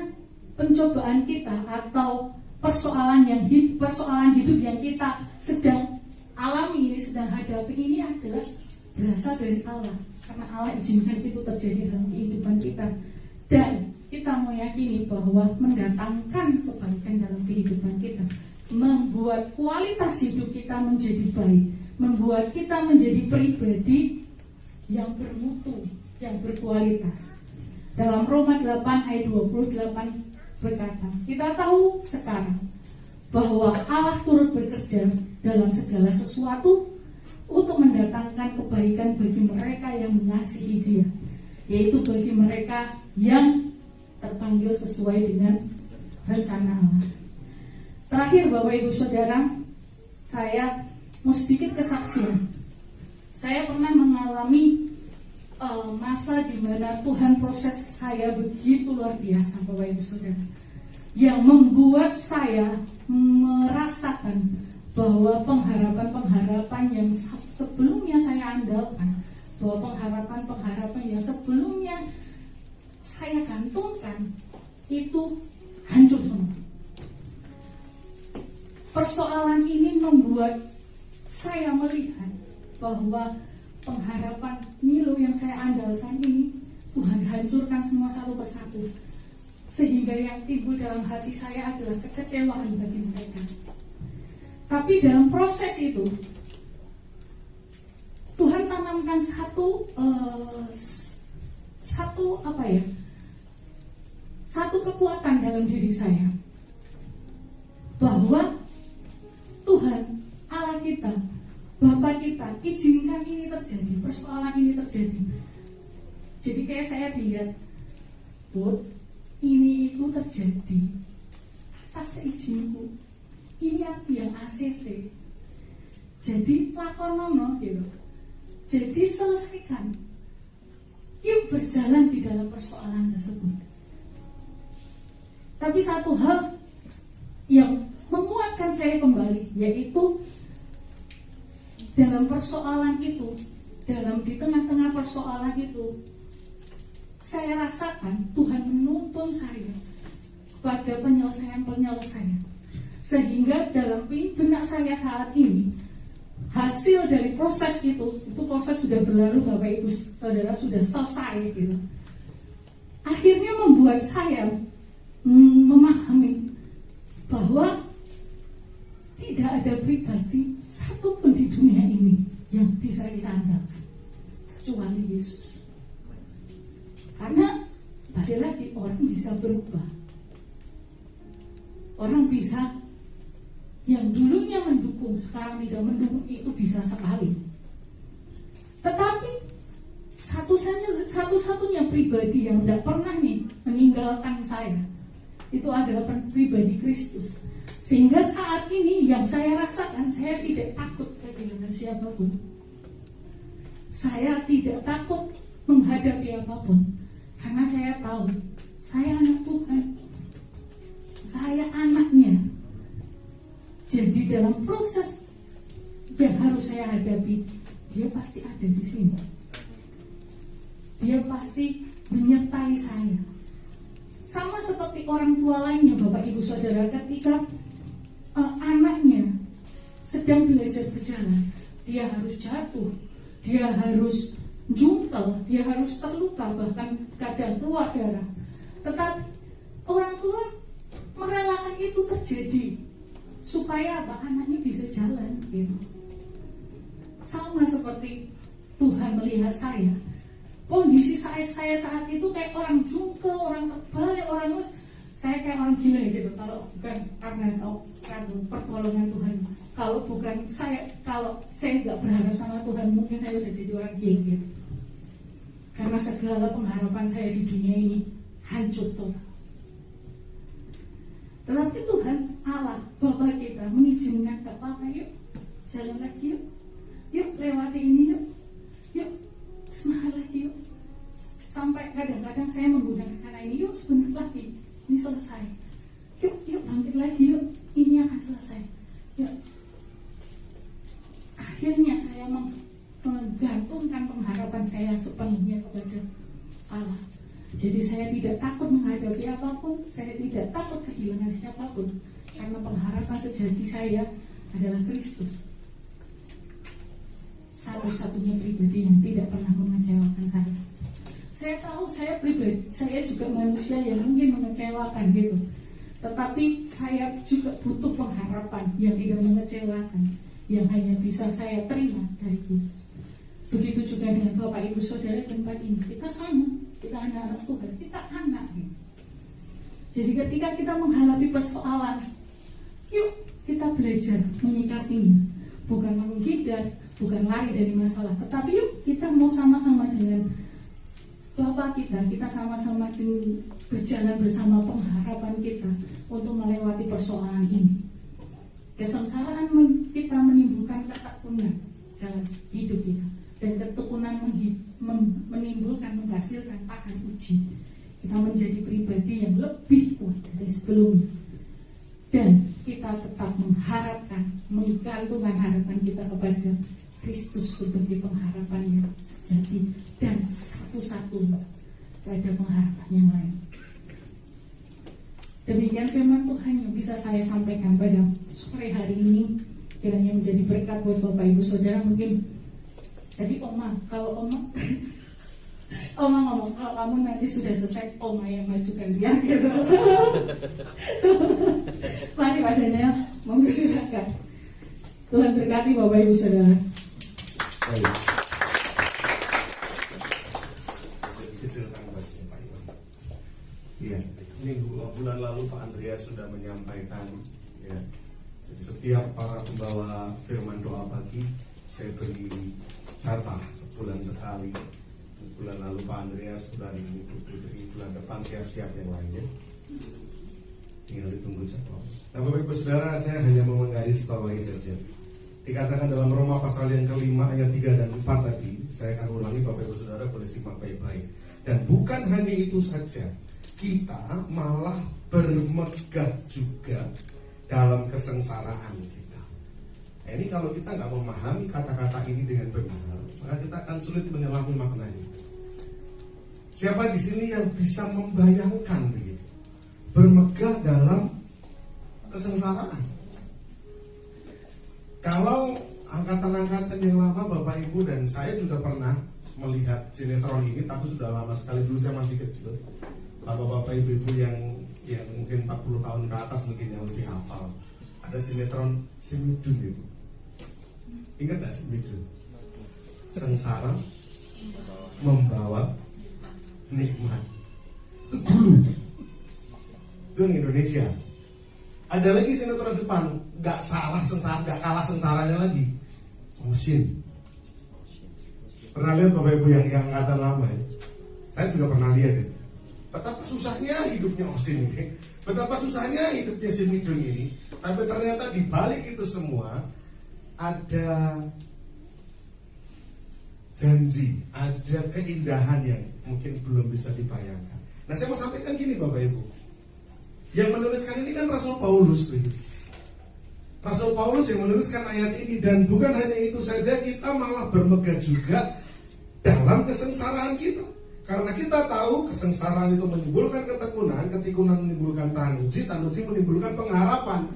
pencobaan kita atau persoalan hidup yang kita sedang alami ini, sedang hadapi ini adalah berasal dari Allah. Karena Allah izinkan itu terjadi dalam kehidupan kita, dan kita meyakini bahwa mendatangkan kebaikan dalam kehidupan kita, membuat kualitas hidup kita menjadi baik, membuat kita menjadi pribadi yang bermutu, yang berkualitas. Dalam Roma 8 ayat 28 berkata, kita tahu sekarang bahwa Allah turut bekerja dalam segala sesuatu untuk mendatangkan kebaikan bagi mereka yang mengasihi Dia, yaitu bagi mereka yang terpanggil sesuai dengan rencana Allah. Terakhir Bapak Ibu Saudara, saya mau sedikit kesaksian. Saya pernah mengalami masa di mana Tuhan proses saya begitu luar biasa Bapak Ibu Saudara, yang membuat saya merasakan bahwa pengharapan-pengharapan yang sebelumnya saya andalkan, bahwa pengharapan-pengharapan yang sebelumnya saya gantungkan itu hancur semua. Persoalan ini membuat saya melihat bahwa pengharapan Milo yang saya andalkan ini Tuhan hancurkan semua satu persatu, sehingga yang timbul dalam hati saya adalah kekecewaan bagi mereka. Tapi dalam proses itu Tuhan tanamkan satu kekuatan dalam diri saya, bahwa Tuhan Allah kita, Bapa kita izinkan ini terjadi, persoalan ini terjadi. Jadi kayak saya dilihat, Bud, ini itu terjadi atas izinku, ini aku yang ACC, jadi lakonono gitu. Jadi selesaikan, yuk berjalan di dalam persoalan tersebut. Tapi satu hal yang menguatkan saya kembali, yaitu dalam persoalan itu, di tengah-tengah persoalan itu, saya rasakan Tuhan menuntun saya pada penyelesaian, sehingga dalam benak saya saat ini, hasil dari proses itu proses sudah berlalu Bapak Ibu Saudara, sudah selesai gitu. Akhirnya membuat saya memahami bahwa tidak ada pribadi satupun di dunia ini yang bisa kita andalkan kecuali Yesus. Karena balik lagi, orang bisa berubah, orang bisa yang dulunya mendukung sekarang tidak mendukung, itu bisa sekali. Tetapi satu-satunya pribadi yang tidak pernah meninggalkan saya itu adalah pribadi Kristus. Sehingga saat ini yang saya rasakan, saya tidak takut kehilangan siapapun. Saya tidak takut menghadapi apapun, karena saya tahu saya anak Tuhan, saya anaknya. Jadi dalam proses yang harus saya hadapi, Dia pasti ada di sini. Dia pasti menyertai saya. Sama seperti orang tua lainnya Bapak Ibu Saudara, ketika anaknya sedang belajar berjalan, dia harus jatuh, dia harus jungkel, dia harus terluka, bahkan kadang keluar darah. Tetapi orang tua merelakan itu terjadi supaya anaknya bisa jalan gitu. Sama seperti Tuhan melihat saya, kondisi saya saat itu kayak orang jungkel, orang kebal, saya kayak orang gila gitu, kalau bukan karena pertolongan Tuhan kalau saya nggak berharap sama Tuhan, mungkin saya udah jadi orang gila. Karena segala pengharapan saya di dunia ini hancur total. Tetapi Tuhan Allah Bapa kita mengizinkan, gak apa-apa, yuk jalan lagi, yuk lewati ini, yuk semangat lagi, yuk. Sampai kadang-kadang saya menggunakan kata ini, yuk sebentar lagi ini selesai, yuk bangkit lagi, yuk ini akan selesai, yuk. Akhirnya saya menggantungkan pengharapan saya sepenuhnya kepada Allah. Jadi saya tidak takut menghadapi apapun, saya tidak takut kehilangan siapapun, karena pengharapan sejati saya adalah Kristus. Satu-satunya pribadi yang tidak pernah mengecewakan saya. Saya tahu saya pribadi, saya juga manusia yang mungkin mengecewakan gitu. Tetapi saya juga butuh pengharapan yang tidak mengecewakan, yang hanya bisa saya terima dari Yesus. Begitu juga dengan Bapak Ibu Saudara tempat ini, kita sama, kita anak-anak Tuhan, kita anak. Jadi ketika kita menghadapi persoalan, yuk kita belajar menyikapinya, bukan menghindar, bukan lari dari masalah, tetapi yuk kita mau sama-sama dengan Bapak kita sama-sama berjalan bersama pengharapan kita untuk melewati persoalan ini. Kesengsaraan kita menimbulkan ketekunan dalam hidup kita, dan ketekunan menimbulkan, menghasilkan tahan uji. Kita menjadi pribadi yang lebih kuat dari sebelumnya, dan kita tetap mengharapkan, menggantungkan harapan kita kepada Kristus sebagai pengharapan yang sejati dan satu-satunya, tidak ada pengharapan yang lain. Demikian firman Tuhan yang bisa saya sampaikan pada sore hari ini, kiranya menjadi berkat buat Bapak Ibu Saudara. Mungkin tadi Oma ngomong, kalau kamu nanti sudah selesai, Oma yang majukan dia gitu. Mari Pak Daniel, monggo silakan. Tuhan berkati Bapak Ibu Saudara. Baik. Kecil kanvasnya Pak Iwan. Iya, bulan lalu Pak Andreas sudah menyampaikan, ya. Jadi setiap para pembawa firman doa pagi, saya beri jatah sebulan sekali. Bulan lalu Pak Andreas, bulan ini Putri, bulan depan siap-siap yang lainnya. Tinggal ditunggu jadwal. Nah Bapak Ibu Saudara, saya hanya mau menggarisbawahi saja. Dikatakan dalam Roma pasal yang kelima ayat 3 dan 4 tadi, saya akan ulangi, Bapak Ibu Saudara boleh simak baik-baik. Dan bukan hanya itu saja, kita malah bermegah juga dalam kesengsaraan kita. Nah, ini kalau kita nggak memahami kata-kata ini dengan benar, maka kita akan sulit menyelami maknanya. Siapa di sini yang bisa membayangkan begitu, bermegah dalam kesengsaraan? Kalau angkatan-angkatan yang lama, Bapak Ibu dan saya juga pernah melihat sinetron ini, tapi sudah lama sekali, dulu saya masih kecil. Bapak Ibu yang mungkin 40 tahun ke atas mungkin yang lebih hafal. Ada sinetron Simidun itu. Ingat gak Simidun? Sengsara membawa nikmat. Itu dulu. Itu yang Indonesia. Ada lagi sinetron Jepang, nggak kalah sengsaranya lagi. Oshin. Pernah lihat Bapak Ibu yang angkatan lama ya? Saya juga pernah lihat itu. Betapa susahnya hidupnya Oshin ini, betapa susahnya hidupnya Simidun ini. Tapi ternyata di balik itu semua ada janji, ada keindahan yang mungkin belum bisa dibayangkan. Nah saya mau sampaikan gini Bapak Ibu, yang menuliskan ini kan Rasul Paulus. Rasul Paulus yang menuliskan ayat ini. Dan bukan hanya itu saja, kita malah bermegah juga dalam kesengsaraan kita. Karena kita tahu kesengsaraan itu menimbulkan ketekunan menimbulkan tahan uji menimbulkan pengharapan.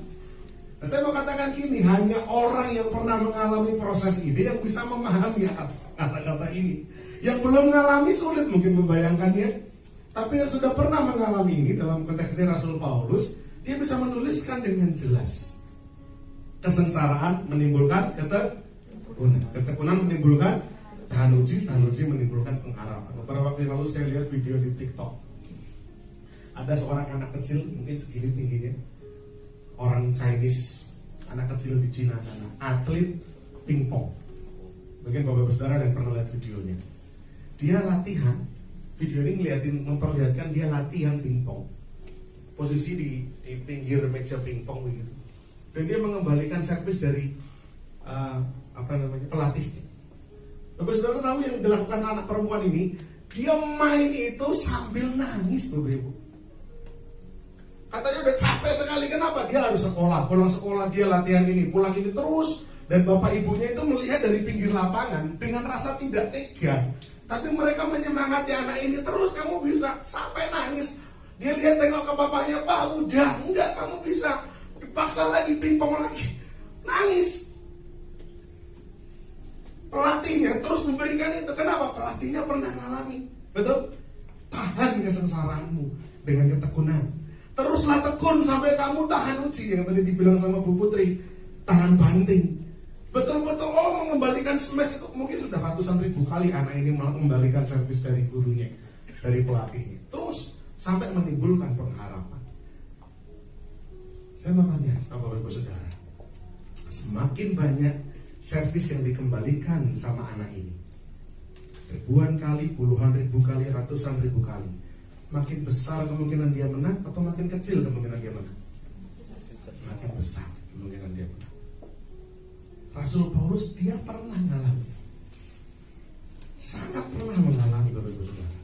Nah, saya mau katakan gini, hanya orang yang pernah mengalami proses ini yang bisa memahami kata-kata ini. Yang belum mengalami sulit mungkin membayangkannya. Tapi yang sudah pernah mengalami ini, dalam konteks ini Rasul Paulus, dia bisa menuliskan dengan jelas. Kesengsaraan menimbulkan ketekunan menimbulkan tahan uji menimbulkan pengharapan. Beberapa waktu lalu saya lihat video di TikTok. Ada seorang anak kecil, mungkin segini tingginya, orang Chinese, anak kecil di Cina sana, atlet pingpong. Mungkin Bapak Saudara yang pernah lihat videonya. Dia latihan, video ini memperlihatkan dia latihan pingpong. Posisi di pinggir meja pingpong begitu. Dan dia mengembalikan servis dari pelatihnya. Bapak Saudara tahu yang dilakukan anak perempuan ini, dia main itu sambil nangis, Bapak Ibu. Katanya udah capek sekali, kenapa? Dia harus sekolah, pulang sekolah dia latihan ini, pulang ini terus. Dan bapak ibunya itu melihat dari pinggir lapangan dengan rasa tidak tega. Tapi mereka menyemangati anak ini, terus kamu bisa, sampai nangis. Dia lihat tengok ke bapaknya, Pak udah, enggak kamu bisa. Dipaksa lagi, pingpong lagi, nangis. Pelatihnya terus memberikan itu, kenapa? Pelatihnya pernah ngalami, betul? Tahan kesengsaraanmu dengan ketekunan. Teruslah tekun sampai kamu tahan uji, yang tadi dibilang sama Bu Putri, tahan banting. Betul-betul mengembalikan smash itu mungkin sudah ratusan ribu kali anak ini mengembalikan servis dari gurunya, dari pelatihnya. Terus sampai menimbulkan pengharapan. Saya mau tanya sama Bapak Saudara, semakin banyak servis yang dikembalikan sama anak ini, ribuan kali, puluhan ribu kali, ratusan ribu kali, makin besar kemungkinan dia menang atau makin kecil kemungkinan dia menang? Makin besar kemungkinan dia menang. Rasul Paulus dia pernah mengalami, sangat pernah mengalami, Bapak Ibu Saudara.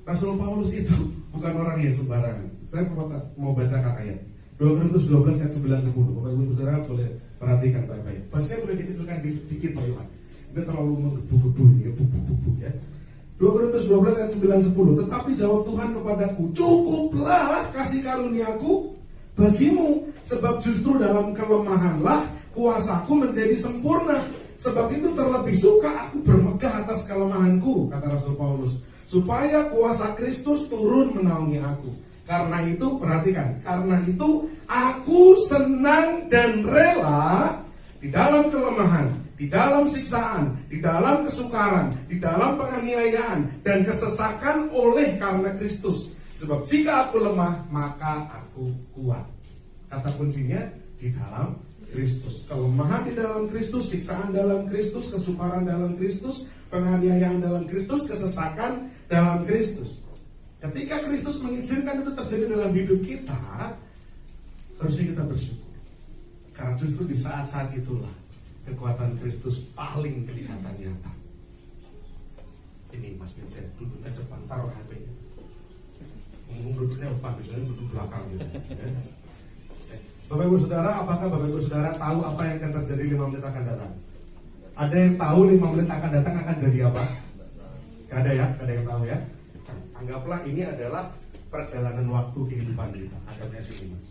Rasul Paulus itu bukan orang yang sembarangan. Saya mau bacakan ayat 2 Korintus 12 ayat 9-10. Bapak Ibu Saudara boleh perhatikan baik-baik. Bahasanya boleh dikecilkan dikit Pak Yohan. Ini terlalu menggebu-gebu ya, bubu-bubu ya. 2 Korintus 12 ayat 9-10. Tetapi jawab Tuhan kepadaku, cukuplah kasih karuniaku bagimu, sebab justru dalam kelemahanlah kuasaku menjadi sempurna. Sebab itu terlebih suka aku bermegah atas kelemahanku, kata Rasul Paulus, supaya kuasa Kristus turun menaungi aku. Karena itu, perhatikan, karena itu aku senang dan rela di dalam kelemahan, di dalam siksaan, di dalam kesukaran, di dalam penganiayaan dan kesesakan oleh karena Kristus. Sebab jika aku lemah, maka aku kuat. Kata kuncinya di dalam Kristus. Kelemahan di dalam Kristus, siksaan dalam Kristus, kesukaran dalam Kristus, penganiayaan dalam Kristus, kesesakan dalam Kristus. Ketika Kristus mengizinkan itu terjadi dalam hidup kita, harusnya kita bersyukur. Karena justru di saat-saat itulah kekuatan Kristus paling kelihatan nyata. Ini Mas Vincent, duduknya depan, taruh HP-nya. Duduknya depan, biasanya duduk belakang gitu. Bapak Ibu Saudara, apakah Bapak Ibu Saudara tahu apa yang akan terjadi 5 menit akan datang? Ada yang tahu 5 menit akan datang akan jadi apa? Gak ada ya? Gak ada yang tahu ya? Anggaplah ini adalah perjalanan waktu kehidupan kita. Anggapnya sini Mas.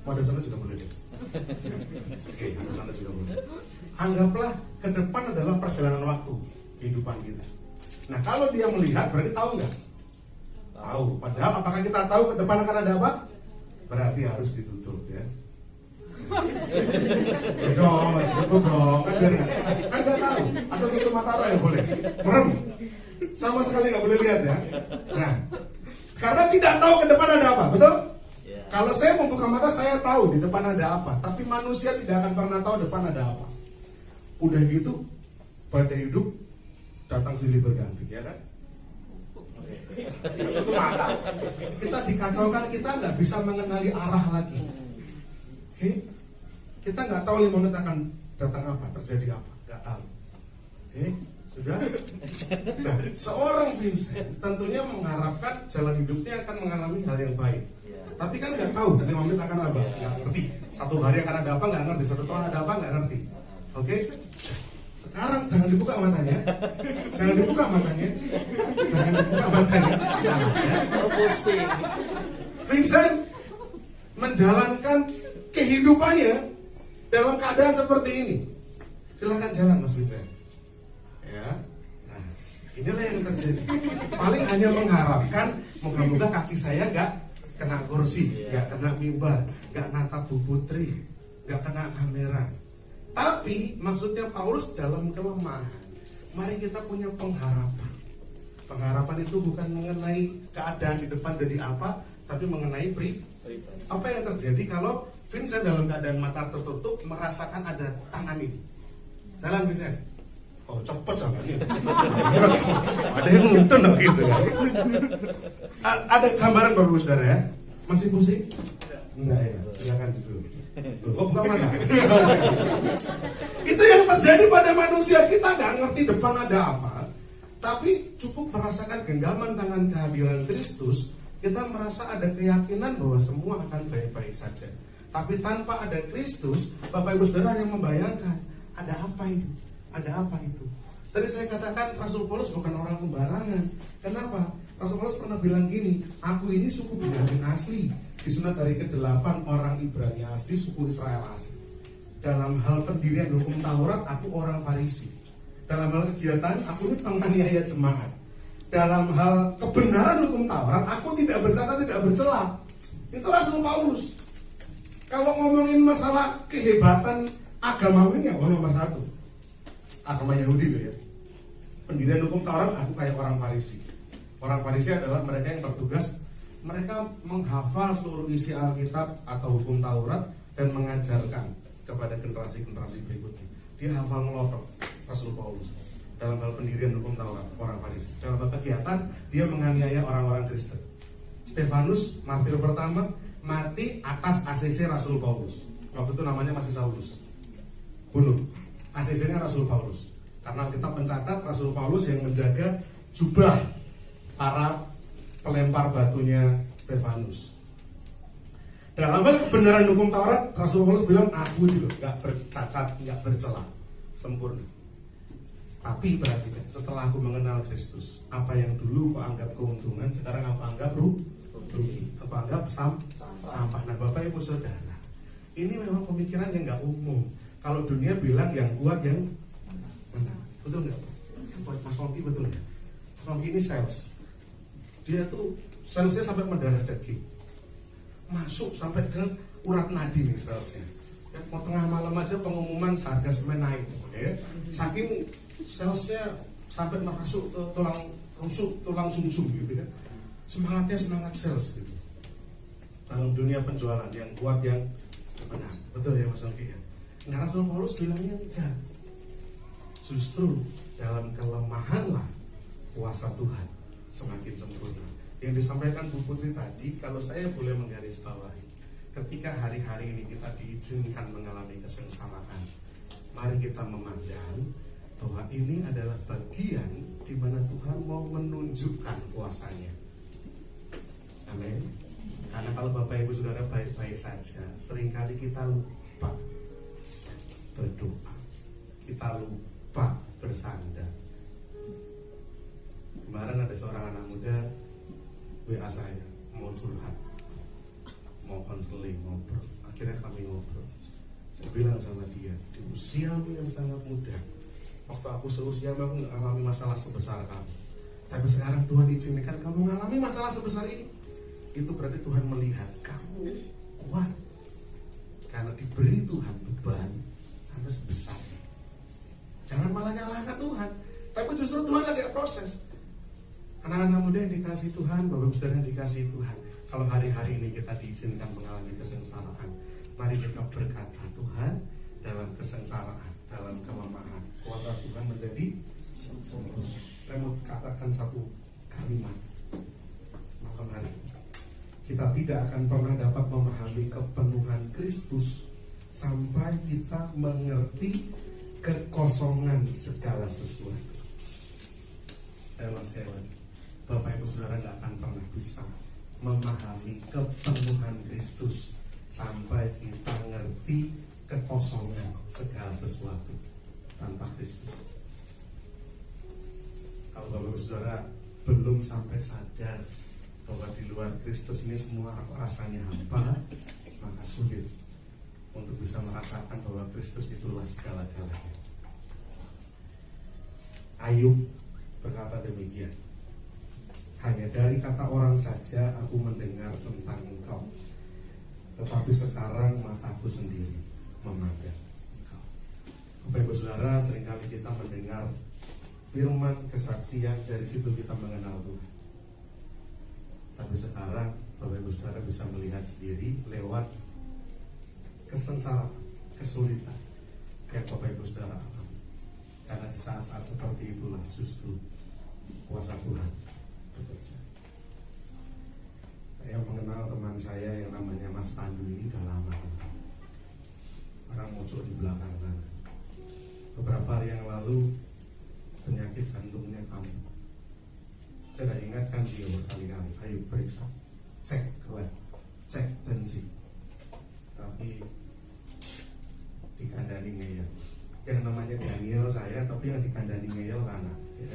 Waduh sana juga boleh deh. Oke, sana juga boleh. Anggaplah ke depan adalah perjalanan waktu kehidupan kita. Nah kalau dia melihat berarti tahu nggak? Tahu. Padahal apakah kita tahu ke depan akan ada apa? Berarti harus ditutup ya. Dong, tutup dong. Kan biar kan nggak tahu. Atau tutup mata apa ya boleh? Merem. Sama sekali nggak boleh lihat ya. Nah, karena tidak tahu ke depan ada apa, betul? Kalau saya membuka mata saya tahu di depan ada apa, tapi manusia tidak akan pernah tahu depan ada apa. Udah gitu, pada hidup datang silih berganti, ya kan? Itu mata. Kita dikacaukan, kita nggak bisa mengenali arah lagi. Oke? Kita nggak tahu 5 menit akan datang apa, terjadi apa, nggak tahu. Oke? Sudah? Nah, seorang Vincent tentunya mengharapkan jalan hidupnya akan mengalami hal yang baik. Tapi kan nggak tahu 5 menit akan apa, nggak ngerti. 1 hari akan ada apa, nggak ngerti. 1 tahun ada apa, nggak ngerti. Oke? Sekarang jangan dibuka matanya. Jangan dibuka matanya. Jangan dibuka matanya. Pusing. Vincent menjalankan kehidupannya dalam keadaan seperti ini. Silahkan jalan Mas Vincent. Ya. Nah, inilah yang terjadi. Paling hanya mengharapkan moga-moga kaki saya nggak kena kursi, nggak kena mimbar, nggak natap Bu Putri, nggak kena kamera. Tapi maksudnya Paulus dalam kelemahan, mari kita punya pengharapan. Pengharapan itu bukan mengenai keadaan di depan jadi apa, tapi mengenai apa yang terjadi kalau Vincent dalam keadaan mata tertutup merasakan ada tangan ini. Jalan Vincent. Oh cepet jalannya. Ada yang nuntun dong gitu ya. Ada gambaran Bapak Ibu Saudara ya? Masih pusing? Enggak ya, silakan dulu. Oh buka mata. Itu yang terjadi pada manusia, kita nggak ngerti depan ada apa, tapi cukup merasakan genggaman tangan kehadiran Kristus, kita merasa ada keyakinan bahwa semua akan baik-baik saja. Tapi tanpa ada Kristus, Bapak Ibu Saudara yang membayangkan ada apa itu? Ada apa itu? Tadi saya katakan Rasul Paulus bukan orang sembarangan. Kenapa? Rasul Paulus pernah bilang gini, aku ini suku Benyamin asli, disunat dari ke-8 orang Ibrani asli, suku Israel asli. Dalam hal pendirian hukum Taurat, aku orang Farisi. Dalam hal kegiatan, aku ini penganiaya jemaat. Dalam hal kebenaran hukum Taurat, aku tidak bercela, tidak bercela. Itu Rasul Paulus. Kalau ngomongin masalah kehebatan agamawinya, nomor 1 agama Yahudi loh ya. Pendirian hukum Taurat, aku kayak orang Farisi. Orang Farisi adalah mereka yang bertugas, mereka menghafal seluruh isi Alkitab atau hukum Taurat dan mengajarkan kepada generasi-generasi berikutnya. Dia hafal melotok, Rasul Paulus. Dalam hal pendirian hukum Taurat, orang Farisi. Dalam hal kegiatan, dia menganiaya orang-orang Kristen. Stefanus, martir pertama, mati atas ACC Rasul Paulus. Waktu itu namanya masih Saulus. Bunuh. ACC-nya Rasul Paulus. Karena kita mencatat Rasul Paulus yang menjaga jubah para pelempar batunya Stefanus. Dalam hal kebenaran hukum Taurat, Rasul Paulus bilang, aku itu gak bercacat, gak bercela, sempurna. Tapi perhatikan, setelah aku mengenal Kristus, apa yang dulu aku anggap keuntungan, sekarang aku anggap rugi, aku anggap sampah. Nah Bapak Ibu Saudara, ini memang pemikiran yang gak umum. Kalau dunia bilang yang kuat yang menang, betul nggak? Mas Wongki betul nggak? Mas Wongki ini sales, dia tuh salesnya sampai mendarah daging, masuk sampai ke urat nadi nih salesnya. Ya, mau tengah malam aja pengumuman harga semen naik, ya. Saking salesnya sampai masuk ke tulang rusuk, tulang sumsum gitu kan. Semangatnya semangat sales gitu. Dalam dunia penjualan yang kuat yang menang, betul ya Mas Wongki ya? Nah Rasul Paulus bilangnya enggak. Justru dalam kelemahanlah kuasa Tuhan semakin sempurna. Yang disampaikan Bu Putri tadi, kalau saya boleh menggarisbawahi, ketika hari-hari ini kita diizinkan mengalami kesengsaraan, mari kita memandang bahwa ini adalah bagian di mana Tuhan mau menunjukkan kuasanya. Amin. Karena kalau Bapak Ibu Saudara baik-baik saja, seringkali kita lupa berdoa, kita lupa bersandar. Kemarin ada seorang anak muda WA saya, mau curhat, mau konseling, ngobrol. Akhirnya kami ngobrol. Saya bilang sama dia, di usiamu yang sangat muda, waktu aku seusiamu aku nggak alami masalah sebesar kamu, tapi sekarang Tuhan izinkan kamu mengalami masalah sebesar ini. Itu berarti Tuhan melihat kamu kuat karena diberi Tuhan beban sampai sebesar ini. Jangan malah nyalahkan Tuhan, tapi justru Tuhan lagi proses. Anak-anak muda yang dikasih Tuhan, Bapak Saudara yang dikasih Tuhan, kalau hari-hari ini kita diizinkan mengalami kesengsaraan, mari kita berkata, Tuhan, dalam kesengsaraan, dalam kelemahan, kuasa Tuhan menjadi sempurna. Saya mau katakan satu kalimat malam hari ini. Kita tidak akan pernah dapat memahami kepenuhan Kristus sampai kita mengerti kekosongan segala sesuatu. Saya ulang sekali lagi, Bapak Ibu Saudara gak akan pernah bisa memahami kepenuhan Kristus sampai kita ngerti kekosongan segala sesuatu tanpa Kristus. Kalau Bapak Ibu Saudara belum sampai sadar bahwa di luar Kristus ini semua rasanya hampa, maka sulit untuk bisa merasakan bahwa Kristus itulah segala-galanya. Ayub berkata demikian, hanya dari kata orang saja aku mendengar tentang engkau, tetapi sekarang mataku sendiri memandang engkau. Bapak Ibu Saudara, seringkali kita mendengar firman kesaksian, dari situ kita mengenal Tuhan. Tapi sekarang Bapak Ibu Saudara bisa melihat sendiri lewat kesengsaraan, kesulitan yang Bapak Ibu Saudara alami. Karena di saat-saat seperti itulah justru kuasa Tuhan bekerja. Saya mengenal teman saya yang namanya Mas Pandu ini udah lama. Orang muncul di belakang sana. Beberapa hari yang lalu penyakit jantungnya kambuh. Saya sudah ingatkan dia berkali-kali, ayo periksa, cek lab, cek tensi. Tapi dikandani ngeyel. Yang namanya Daniel saya, tapi yang dikandani ngeyel sana. Ya.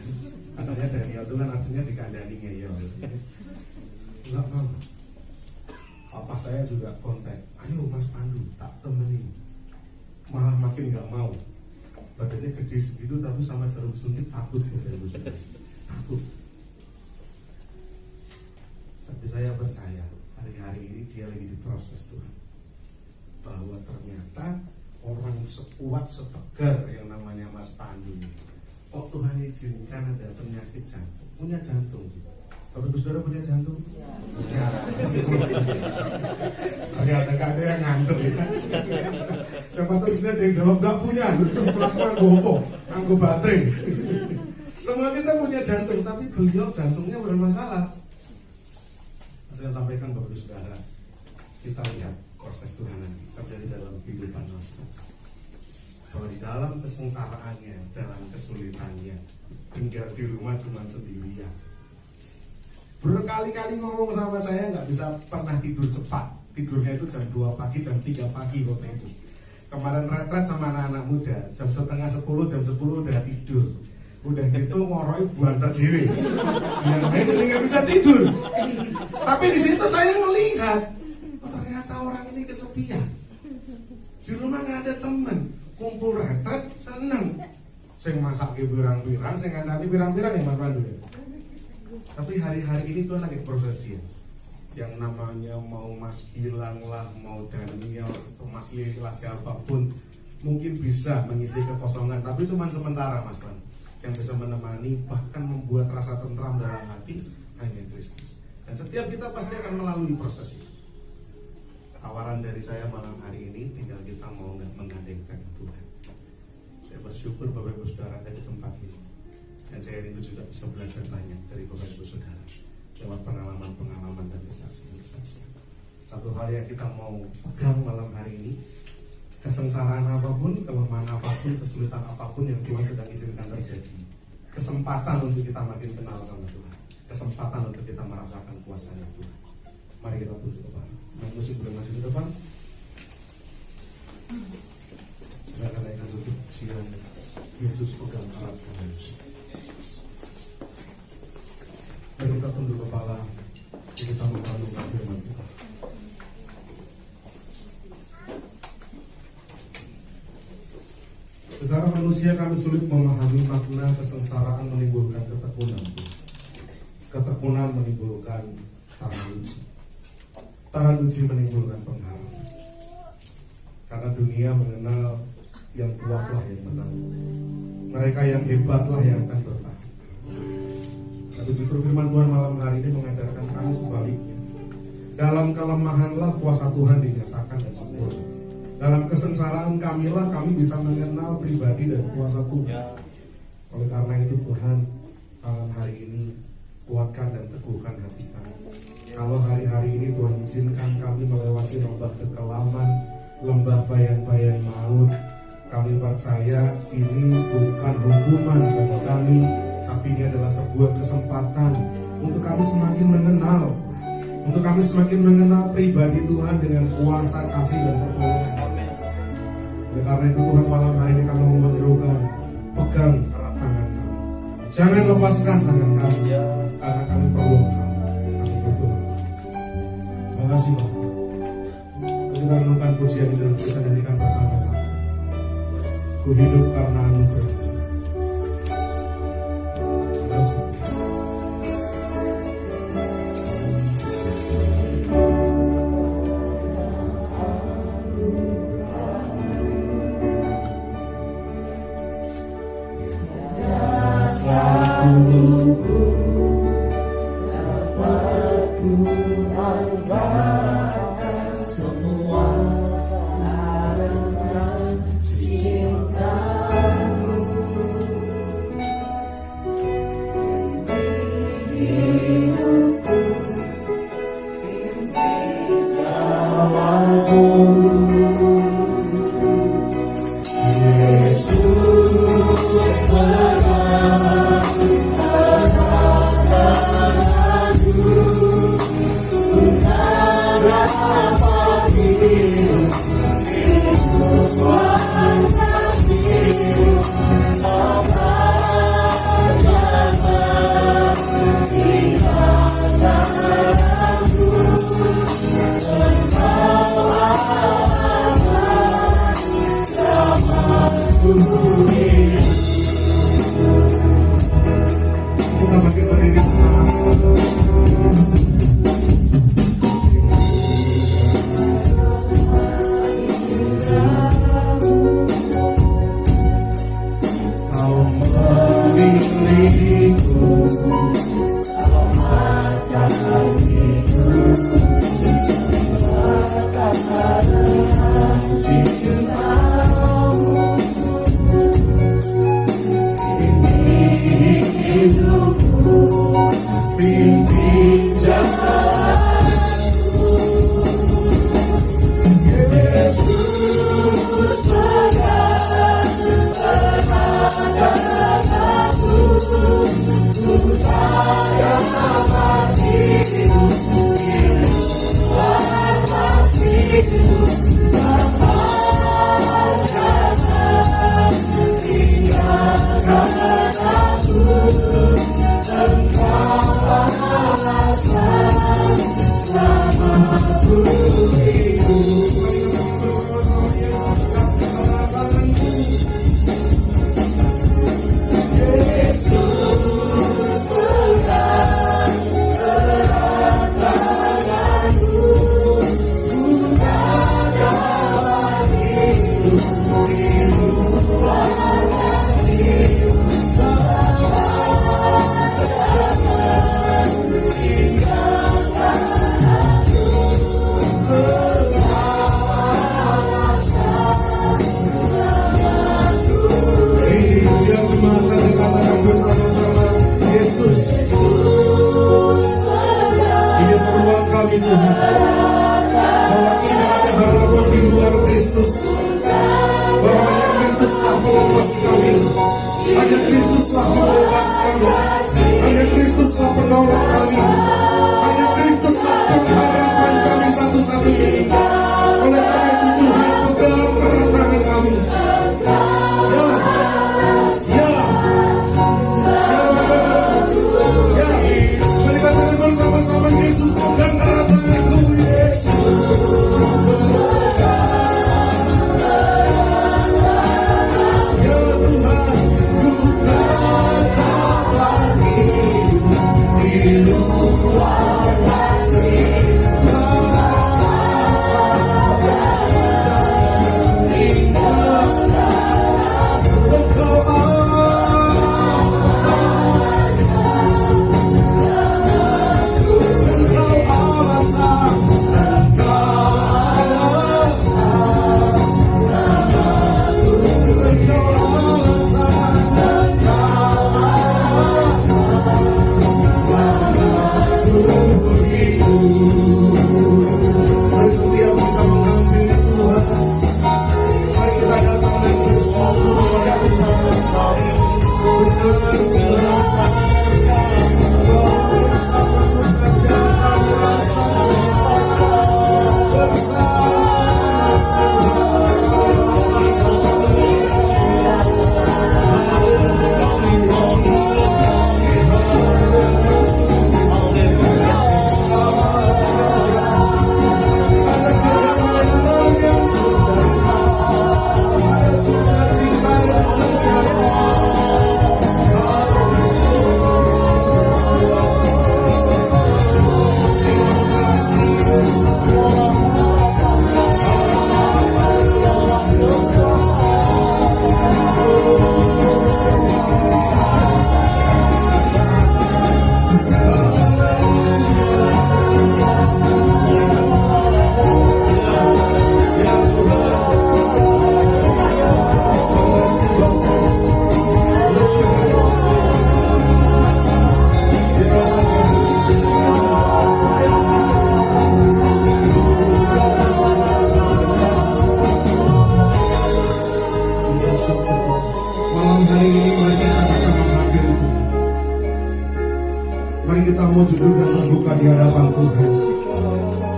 Katanya Daniel itu kan artinya dikandani ngeyel. Enggak mau. Apa saya juga kontak, ayo Mas Pandu, tak temenin. Malah makin nggak mau. Badannya gede segitu tapi sama serum suntik takut, takut. Tapi saya percaya hari-hari ini dia lagi diproses Tuhan, bahwa ternyata orang sekuat setegar yang namanya Mas Pandu, kok Tuhan izinkan ada penyakit jantung, punya jantung. Bapak Ibu Saudara punya jantung? Ya. Ternyata gak ada yang ngantuk ya. Siapa tahu ada yang jawab gak punya, terus melakukan gopo, nganggo baterai. Semua kita punya jantung, tapi beliau jantungnya bermasalah. Saya sampaikan Bapak Ibu Saudara, kita lihat proses Tuhan yang terjadi dalam kehidupan Mas. Bahwa di dalam kesengsaraannya, dalam kesulitannya, tinggal di rumah cuma sendirian. Berkali-kali ngomong sama saya nggak bisa pernah tidur cepat. Tidurnya itu jam 2 pagi, jam 3 pagi waktu itu. Kemarin retret sama anak-anak muda, jam setengah 10, jam 10 udah tidur. Udah gitu ngoroi buantar diri. Yang lain jadi nggak bisa tidur. Tapi di situ saya melihat, oh, ternyata orang ini kesepian. Di rumah nggak ada temen, kumpul retret seneng. Saya masak ke pirang-pirang, saya ngancani pirang-pirang ya Mas Pandu. Tapi hari-hari ini Tuhan lagi proses dia. Yang namanya mau Mas Gilang lah, mau Daniel atau Mas Lila siapapun mungkin bisa mengisi kekosongan, tapi cuma sementara Mas Tuhan. Yang bisa menemani bahkan membuat rasa tentram dalam hati hanya Kristus. Dan setiap kita pasti akan melalui proses itu. Tawaran dari saya malam hari ini tinggal kita mau nggak menggandengkan Tuhan. Saya bersyukur Bapak Ibu Saudara ada di tempat ini. Dan saya rindu juga bisa belajar banyak dari Bapak Ibu Saudara lewat pengalaman-pengalaman dan kesaksian-kesaksian. Satu hal yang kita mau pegang malam hari ini, kesengsaraan apapun, kelemahan apapun, kesulitan apapun yang Tuhan sedang izinkan terjadi, kesempatan untuk kita makin kenal sama Tuhan, kesempatan untuk kita merasakan kuasanya Tuhan. Mari kita tunduk depan. Yang musik boleh maju ke depan. Silakan naikkan duduk siang. Yesus pegang alat kami. Mari kita tunduk kepala, kita merenungkan firman Tuhan. Secara manusia kami sulit memahami makna kesengsaraan menimbulkan ketekunan. Ketekunan menimbulkan tangan uji. Tangan uji menimbulkan penghalang. Karena dunia mengenal yang kuatlah yang menang. Mereka yang hebatlah yang akan bertahan. Tapi justru firman Tuhan malam hari ini mengajarkan kami sebaliknya. Dalam kelemahanlah kuasa Tuhan dinyatakan dan sempurna. Dalam kesengsaraan kamilah kami bisa mengenal pribadi dan kuasa Tuhan. Oleh karena itu Tuhan malam hari ini kuatkan dan teguhkan hati kami. Kalau hari-hari ini Tuhan izinkan kami melewati lembah kekelaman, lembah bayang-bayang maut, kami percaya ini bukan hukuman bagi kami, tapi ini adalah sebuah kesempatan untuk kami semakin mengenal, untuk kami semakin mengenal pribadi Tuhan dengan kuasa kasih dan pertolongan. Oleh karena itu Tuhan malam hari ini kami menyerukan, pegang erat tangan kami, jangan lepaskan tangan kami, karena kami perlu kami butuh. Terima kasih Bapak. Kita renungkan pujian ini dan kita nyanyikan bersama-sama. Ku hidup karena anugerah. Terima kasih. Semua Kita masih berdiri sama-sama. Kau memilihku, selamatkan hatiku, selamatkan cintamu. Hidupku pimpin jalanku, Yesus pegang erat aku, ku sayang hatimu, Tuhan kasihmu, Tuhan jangan tinggalkan aku, Engkau alasan selamaku hidup. Yesus pegang erat tanganku, ku dapat hidup, Tuhan kasihmu, Yesus, ini seruan kami Tuhan, bahwa tidak ada harapan di luar Kristus, bahwa hanya Kristuslah pelepas kami, hanya Kristuslah pelepas kami, hanya Kristuslah penolong kami, hanya Kristuslah pengharapan kami satu-satunya. Oleh karena itu Tuhan, pegang erat tangan kami. Bersama-sama Yesus pegang erat tanganku, Yesus ya Tuhan, ku dapat hidup di luar kasih. di hadapan Tuhan.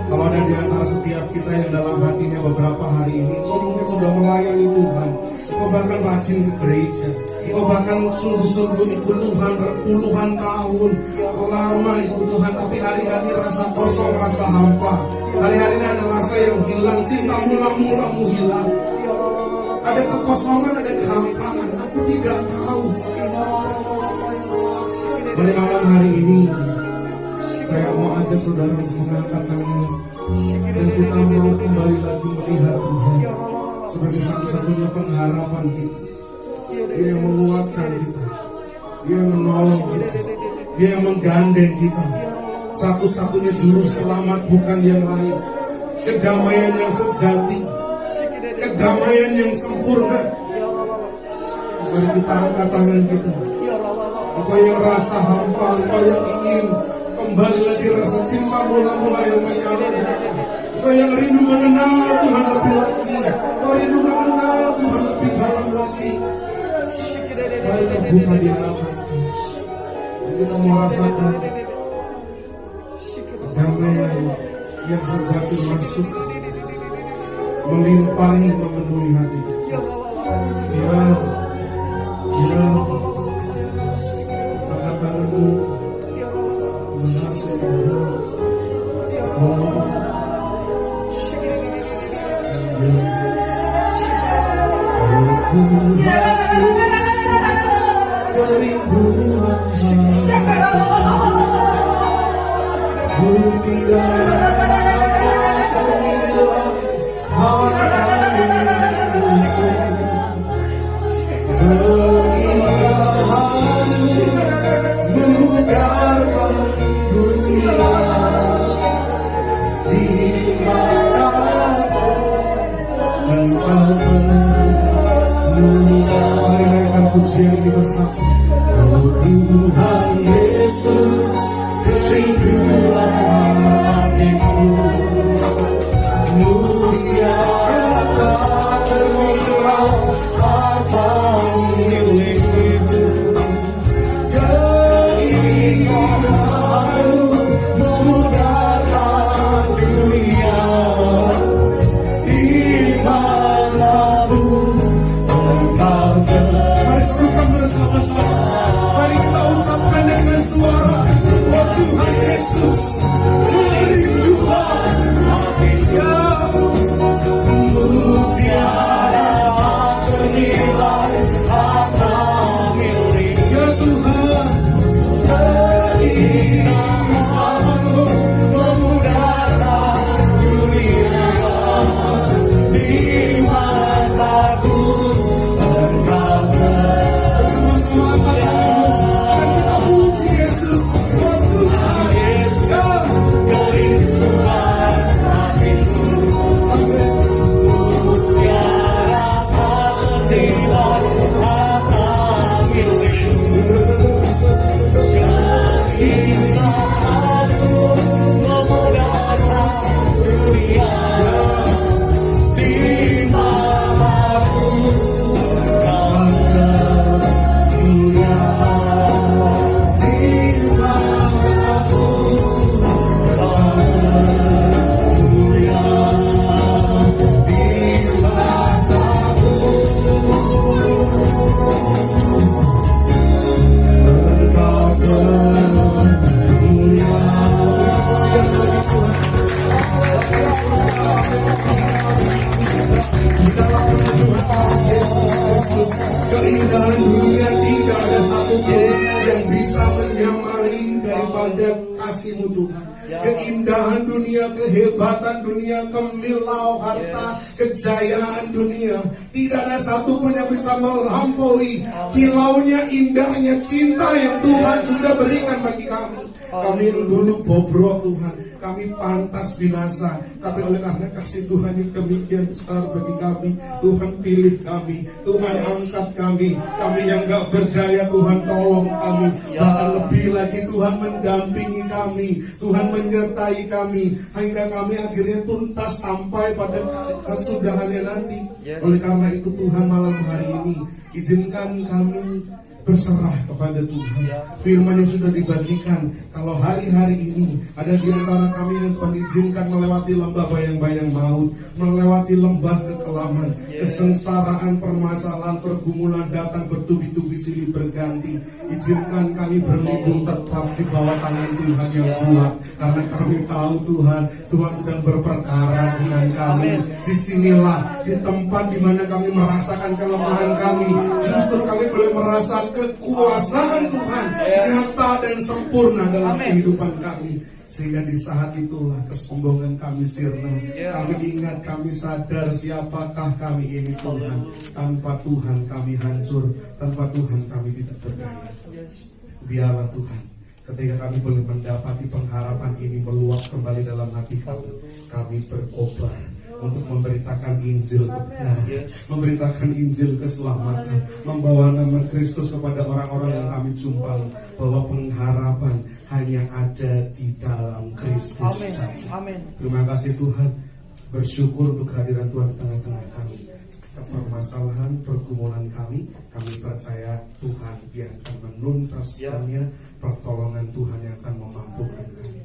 Kalau ada di antara setiap kita yang dalam hatinya beberapa hari ini, kau mungkin sudah melayani Tuhan, kau bahkan rajin ke gereja, kau bahkan sungguh-sungguh ikut Tuhan puluhan tahun, lama ikut Tuhan, tapi hari-hari rasa kosong, rasa hampa. Hari-hari ini ada rasa yang hilang, cinta mula-mulamu hilang. Ada kekosongan, ada kehampaan, aku tidak tahu. Pada malam hari ini, saya mau ajak saudara untuk mengangkat tangan dan kita mau kembali lagi melihat Tuhan sebagai satu-satunya pengharapan kita. Dia yang menguatkan kita, Dia yang menolong kita, Dia yang menggandeng kita. Satu-satunya juru selamat bukan yang lain. Kedamaian yang sejati, kedamaian yang sempurna. Mari kita angkat tangan kita. Engkau yang rasa hampa, engkau yang ingin kembali lagi rasa cinta mula-mula yang menyala. Engkau yang rindu mengenal Tuhan lebih lagi. Engkau rindu mengenal Tuhan lebih dalam lagi. Mari terbuka di hadapan kita mau rasakan damai yang sejati masuk, melimpahi, memenuhi hati. Biar angkat tanganmu, mengasihi Tuhan. Pujian ini bersama. Oh Tuhan Yesus, kerinduan hatiku, muliakan termilah harta milikku. Keinginanmu memudahkan dunia, dimana-pun engkau bersama-sama. Mari kita ucapkan dengan suara, oh Tuhan Yesus, kerinduan hatiku, mutiara ternilai harta milik. Ya Tuhan, keinginanmu memudahkan dunia, di mataku engkau. Keindahan dunia tidak ada satupun yang bisa menyamai daripada kasih-Mu Tuhan. Keindahan dunia, kehebatan dunia, kemilau harta, kejayaan dunia, tidak ada satupun yang bisa melampaui kilaunya, indahnya cinta yang Tuhan sudah berikan bagi kami. Kami yang dulu bobrok Tuhan, kami pantas binasa, tapi oleh karena kasih Tuhan yang demikian besar bagi kami, Tuhan pilih kami, Tuhan angkat kami yang gak berdaya, Tuhan tolong kami, bahkan lebih lagi Tuhan mendampingi kami, Tuhan menyertai kami, hingga kami akhirnya tuntas sampai pada kesudahannya nanti. Oleh karena itu Tuhan, malam hari ini izinkan kami berserah kepada Tuhan. Firman yang sudah dibagikan, kalau hari-hari ini ada di antara kami yang Tuhan izinkan melewati lembah bayang-bayang maut, melewati lembah kekelaman, kesengsaraan, permasalahan, pergumulan datang bertubi-tubi silih berganti. Izinkan kami berlindung tetap di bawah tangan Tuhan yang kuat, karena kami tahu Tuhan sedang berperkara dengan kami. Disinilah di tempat di mana kami merasakan kelemahan kami, justru kami boleh merasa kekuasaan Tuhan nyata dan sempurna dalam kehidupan kami. Sehingga di saat itulah kesombongan kami sirna. Kami ingat, kami sadar siapakah kami ini Tuhan. Tanpa Tuhan kami hancur, tanpa Tuhan kami tidak berdaya. Biarlah Tuhan, ketika kami boleh mendapati pengharapan ini meluap kembali dalam hati kami berkobar untuk memberitakan Injil kebenaran, memberitakan Injil keselamatan, membawa nama Kristus kepada orang-orang yang kami jumpai, bahwa pengharapan hanya ada di dalam Kristus saja. Terima kasih Tuhan, bersyukur untuk kehadiran Tuhan di tengah-tengah kami. Setiap permasalahan, pergumulan kami percaya Tuhan yang akan menuntaskannya, pertolongan Tuhan yang akan memampukan kami.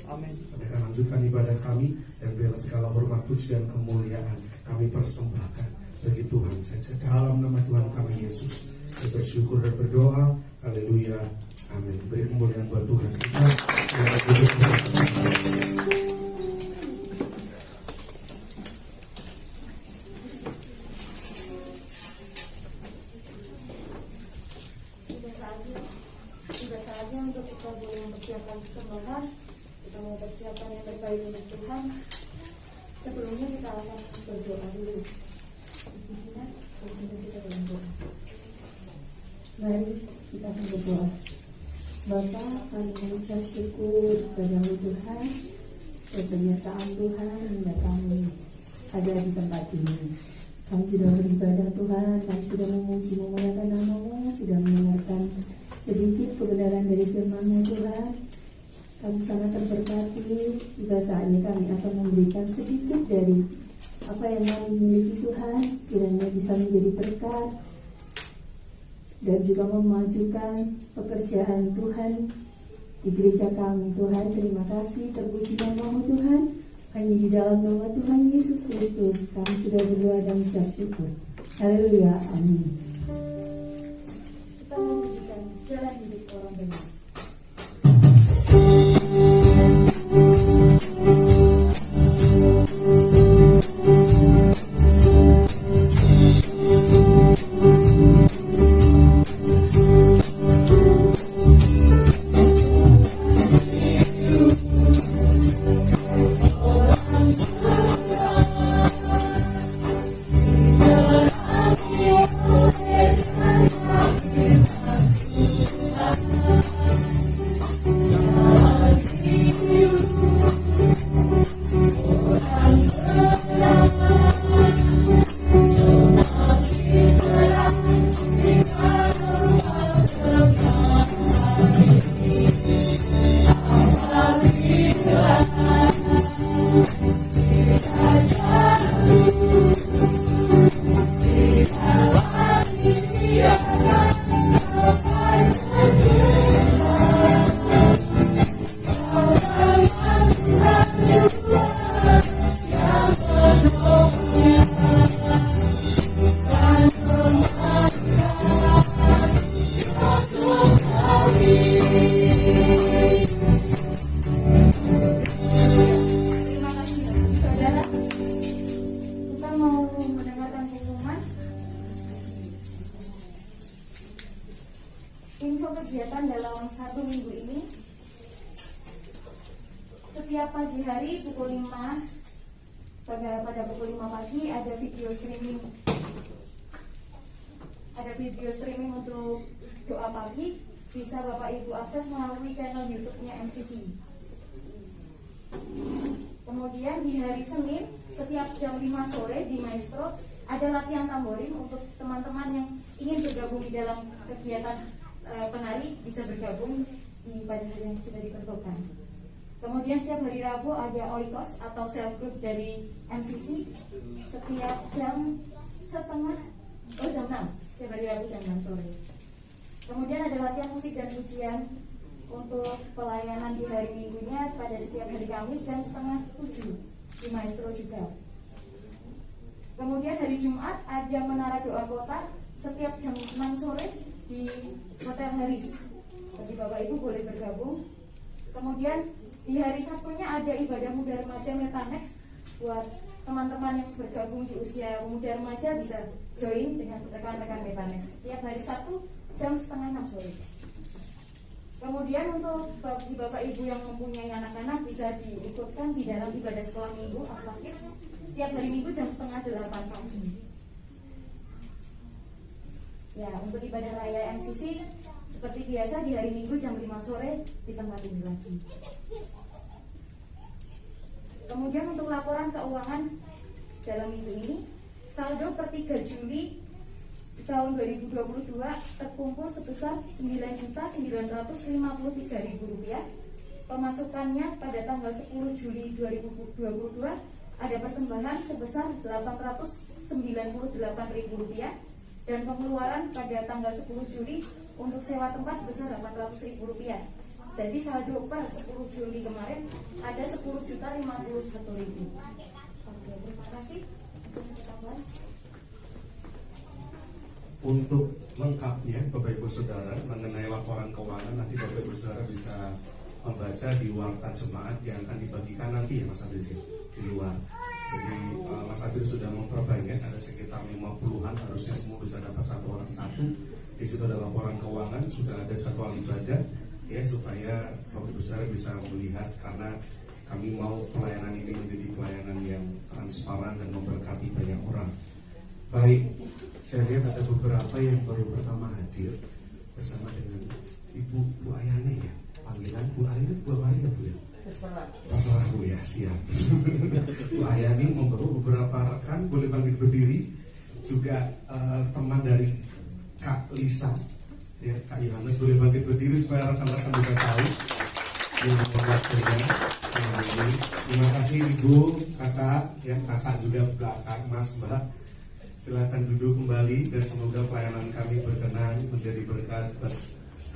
Kami akan lanjutkan ibadah kami, dan biarlah segala hormat, puji dan kemuliaan kami persembahkan bagi Tuhan saja. Dalam nama Tuhan kami Yesus, kami bersyukur dan berdoa. Haleluya, amin. Beri kemuliaan buat Tuhan kita. Sudah saatnya untuk kita boleh mempersiapkan persembahan. Kita mau persiapkan yang terbaik untuk Tuhan. Sebelumnya kita akan berdoa dulu. Kita berdoa. Mari kita akan berdoa. Bapa, kami mengucap syukur kepada Tuhan, penyertaan Tuhan hingga kami ada di tempat ini. Kami sudah beribadah Tuhan, kami sudah memuji memuliakan nama-Mu, sudah mendengarkan sedikit kebenaran dari firman-Mu Tuhan. Kami sangat terberkati. Juga saatnya kami akan memberikan sedikit dari apa yang kami miliki Tuhan, kiranya bisa menjadi berkat dan juga memajukan pekerjaan Tuhan di gereja kami. Tuhan, terima kasih, terpuji nama-Mu Tuhan. Hanya di dalam nama Tuhan Yesus Kristus kami sudah berdoa dan mengucap syukur. Haleluya, amin. Kita menunjukkan jalan hidup orang benar. Info kegiatan dalam 1 minggu ini. Setiap pagi hari pukul 5, pada pukul 5 pagi ada video streaming. Ada video streaming untuk doa pagi. Bisa Bapak Ibu akses melalui channel YouTube-nya MCC. Kemudian di hari Senin setiap jam 5 sore di Maestro ada latihan tamborin untuk teman-teman yang ingin bergabung di dalam kegiatan penari, bisa bergabung di pada hari yang sudah ditentukan. Kemudian setiap hari Rabu ada oikos atau self group dari MCC setiap jam 6, setiap hari Rabu jam 6 sore. Kemudian ada latihan musik dan pujian untuk pelayanan di hari Minggunya pada setiap hari Kamis jam 6:30 di Maestro juga. Kemudian hari Jumat ada menara doa kota setiap jam 6 sore di Hotel Haris. Bagi Bapak Ibu boleh bergabung. Kemudian di hari Sabtunya ada ibadah muda remaja Metanex. Buat teman-teman yang bergabung di usia muda remaja bisa join dengan rekan-rekan Metanex setiap hari Sabtu jam 5:30 sore. Kemudian untuk bagi Bapak Ibu yang mempunyai anak-anak bisa diikutkan di dalam ibadah sekolah minggu Akhlak Kids setiap hari Minggu jam 7:30 pagi. Ya, untuk ibadah raya MCC seperti biasa di hari Minggu jam 5 sore di tempat ini lagi. Kemudian untuk laporan keuangan dalam minggu ini, saldo per 3 Juli tahun 2022 terkumpul sebesar Rp9.953.000. Pemasukannya pada tanggal 10 Juli 2022 ada persembahan sebesar Rp898.000 dan pengeluaran pada tanggal 10 Juli untuk sewa tempat sebesar Rp800.000. Jadi saldo per 10 Juli kemarin ada Rp10.051.000. Oke, terima kasih. Untuk lengkapnya Bapak Ibu Saudara mengenai laporan keuangan, nanti Bapak Ibu Saudara bisa membaca di warta jemaat yang akan dibagikan nanti ya Mas Adris di luar. Jadi Mas Adris sudah memperbanyak, ada sekitar 50-an, harusnya semua bisa dapat satu orang satu. Di situ ada laporan keuangan, sudah ada jadwal ibadah ya, supaya Bapak Ibu Saudara bisa melihat, karena kami mau pelayanan ini menjadi pelayanan yang transparan dan memberkati banyak orang. Baik, saya lihat ada beberapa yang baru pertama hadir bersama dengan Ibu Ayani ya. Panggilan Bu Ayani, Bu Ayani ya Bu ya? Terserah Bu ya, siap. Bu Ayani membawa beberapa rekan, boleh bangkit berdiri. Juga teman dari Kak Lisa ya, Kak Yohanes, boleh bangkit berdiri supaya rekan-rekan bisa tahu yang memperhatikan. Terima kasih Ibu, Kakak ya, Kakak juga belakang, Mas, Mbak. Silakan duduk kembali dan semoga pelayanan kami berkenan menjadi berkat buat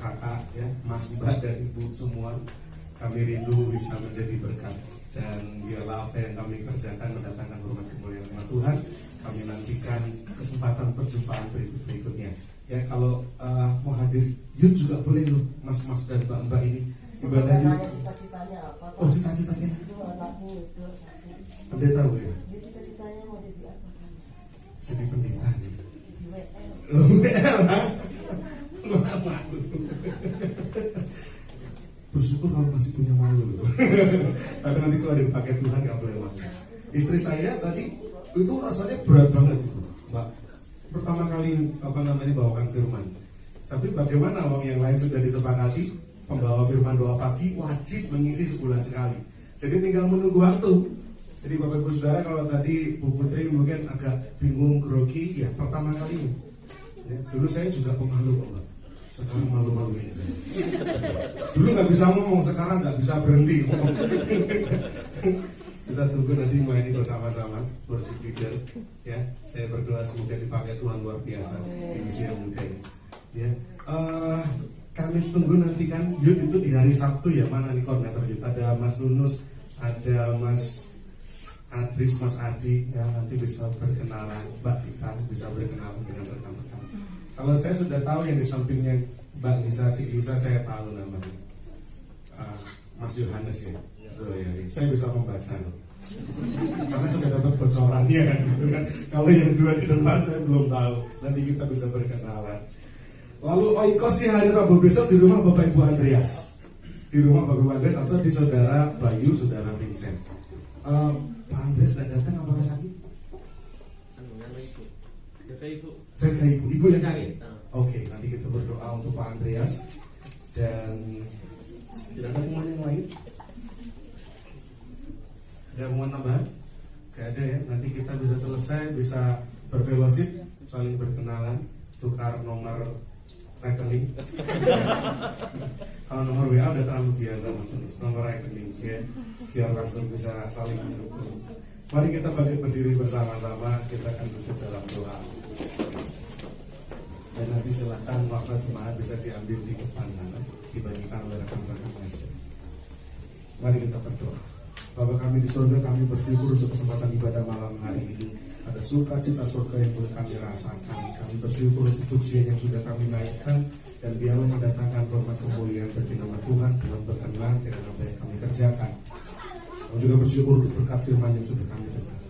Kakak ya, Mas, Mbak, dan Ibu semua. Kami rindu bisa menjadi berkat, dan biarlah apa yang kami kerjakan mendatangkan hormat kemuliaan nama Tuhan. Kami nantikan kesempatan perjumpaan berikutnya. Ya, kalau mau hadir Yud juga boleh loh, Mas-mas dan Mbak-mbak ini. Ibadahnya cita-citanya apa? Oh, cita-citanya Itu anakku itu satu. Anda tahu ya? Cita-citanya mau jadi apa kan? Jadi pendeta nih. Di WL. Malu. Bersyukur kalau masih punya malu loh. Tapi nanti kalau dipakai Tuhan nggak boleh malu. Istri saya tadi itu rasanya berat banget itu, Mbak. Pertama kali bawakan firman. Tapi bagaimana orang yang lain sudah disepakati pembawa firman doa pagi wajib mengisi sebulan sekali. Jadi tinggal menunggu waktu. Jadi Bapak Ibu Saudara, kalau tadi Bu Putri mungkin agak bingung, grogi, ya pertama kali ini. Ya, dulu saya juga pemalu kok Mbak. Sekarang malu-maluin saya. Dulu nggak bisa ngomong, sekarang nggak bisa berhenti ngomong. Kita tunggu nanti main ini bersama-sama, worship leader. Ya, saya berdoa semoga dipakai Tuhan luar biasa di usia muda ini. Ya, kami tunggu nanti kan Yud itu di hari Sabtu ya, mana nih koordinator Yud? Ada Mas Nunus, ada Mas Adris, Mas Adi, ya nanti bisa berkenalan, Mbak Tika bisa berkenalan dengan rekan-rekan. Kalau saya sudah tahu yang di sampingnya Mbak Lisa, Cik Lisa saya tahu namanya Mas Yohanes ya. So, ya, saya bisa membaca loh. Karena sudah dapat bocorannya kan, gitu kan. Kalau yang dua di depan saya belum tahu. Nanti kita bisa berkenalan. Lalu Oikos sih hadir Rabu besok di rumah Bapak Ibu Andreas. Di rumah Bapak Ibu Andreas atau di saudara Bayu, saudara Vincent. Pak Andreas tidak datang, apakah sakit? Jaga ibu. Jaga ibu, ibu yang cari. Oke, nanti kita berdoa untuk Pak Andreas. Dan tidak ada pengumuman yang lain. Ada pengumuman tambahan? Gak ada ya. Nanti kita bisa selesai, bisa berfellowship, saling berkenalan, tukar nomor rekening. Kalau nomor WA udah terlalu biasa Mas, nomor rekening ya, biar langsung bisa saling mendukung. Mari kita bangkit berdiri bersama-sama, kita akan duduk dalam doa. Dan nanti silakan waktu jemaat bisa diambil di depan sana, dibagikan oleh rekan-rekan masjid. Mari kita berdoa. Bapa kami di surga, kami bersyukur untuk kesempatan ibadah malam hari ini. Ada sukacita surga yang boleh kami rasakan. Kami bersyukur untuk pujian yang sudah kami naikkan, dan biarlah mendatangkan hormat kemuliaan bagi nama Tuhan. Tuhan berkenan dengan apa yang kami kerjakan. Kami juga bersyukur untuk berkat firman yang sudah kami dengar.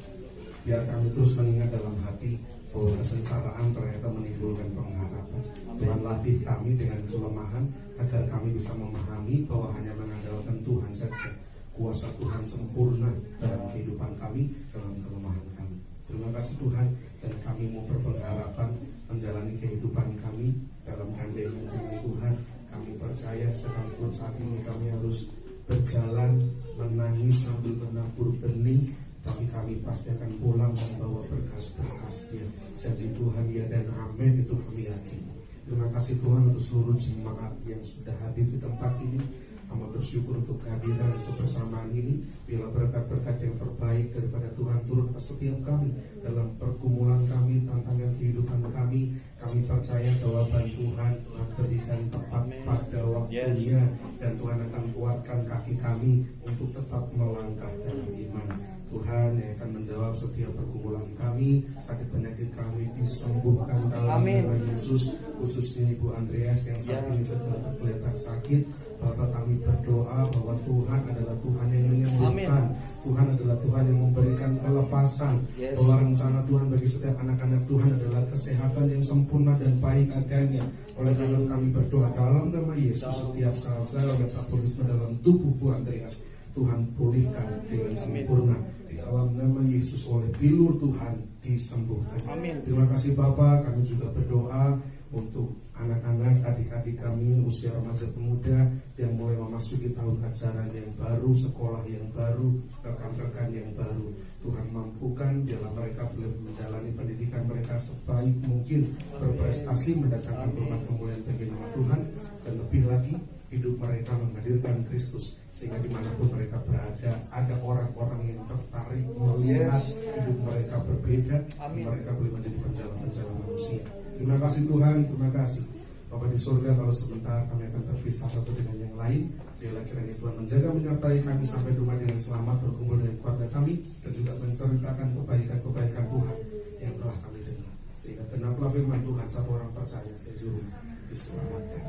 Biar kami terus mengingat dalam hati bahwa kesengsaraan ternyata menimbulkan pengharapan. Tuhan latih kami dengan kelemahan agar kami bisa memahami bahwa hanya mengandalkan Tuhan saja. Kuasa Tuhan sempurna dalam kehidupan kami, dalam kelemahan kami. Terima kasih Tuhan, dan kami mau berpengharapan menjalani kehidupan kami dalam gandengan dengan Tuhan. Kami percaya sekalipun saat ini kami harus berjalan menangis sambil menabur benih, tapi kami pasti akan pulang membawa berkas-berkasnya. Janji Tuhan ya dan amin, itu kami yakini. Terima kasih Tuhan untuk seluruh jemaat yang sudah hadir di tempat ini. Kami bersyukur untuk kehadiran kebersamaan ini. Bila berkat-berkat yang terbaik daripada Tuhan turun ke setiap kami dalam pergumulan kami, tantangan kehidupan kami. Kami percaya jawaban Tuhan berikan tepat pada waktunya, dan Tuhan akan kuatkan kaki kami untuk tetap melangkah dalam iman. Tuhan yang akan menjawab setiap pergumulan kami, sakit penyakit kami disembuhkan dalam nama Yesus. Khususnya Ibu Andreas yang saat ini sedang tergeletak sakit. Bapak, kami berdoa bahwa Tuhan adalah Tuhan yang menyembuhkan. Tuhan adalah Tuhan yang memberikan kelepasan. Bahwa rencana Tuhan bagi setiap anak-anak Tuhan adalah kesehatan yang sempurna dan baik adanya. Oleh karena kami berdoa dalam nama Yesus, setiap sel-sel metabolisme dalam tubuh Bu Andreas Tuhan pulihkan dengan sempurna. Di dalam nama Yesus, oleh bilur Tuhan disembuhkan. Terima kasih Bapak. Kami juga berdoa untuk anak-anak, adik-adik kami usia remaja pemuda yang mulai memasuki tahun ajaran yang baru, sekolah yang baru, rekan-rekan yang baru. Tuhan mampukan dalam mereka boleh menjalani pendidikan mereka sebaik mungkin, berprestasi, mendatangkan hormat kemuliaan bagi nama Tuhan, dan lebih lagi hidup mereka menghadirkan Kristus, sehingga dimanapun mereka berada ada orang-orang yang tertarik melihat hidup mereka berbeda. Mereka boleh menjadi penjalan-penjalan manusia. Terima kasih Tuhan, terima kasih Bapak di surga. Kalau sebentar kami akan terpisah satu dengan yang lain, biarlah kiranya Tuhan menjaga menyertai kami sampai rumah dengan selamat, berkumpul dengan keluarga kami, dan juga menceritakan kebaikan-kebaikan Tuhan yang telah kami dengar, sehingga genaplah firman Tuhan, satu orang percaya seluruh diselamatkan.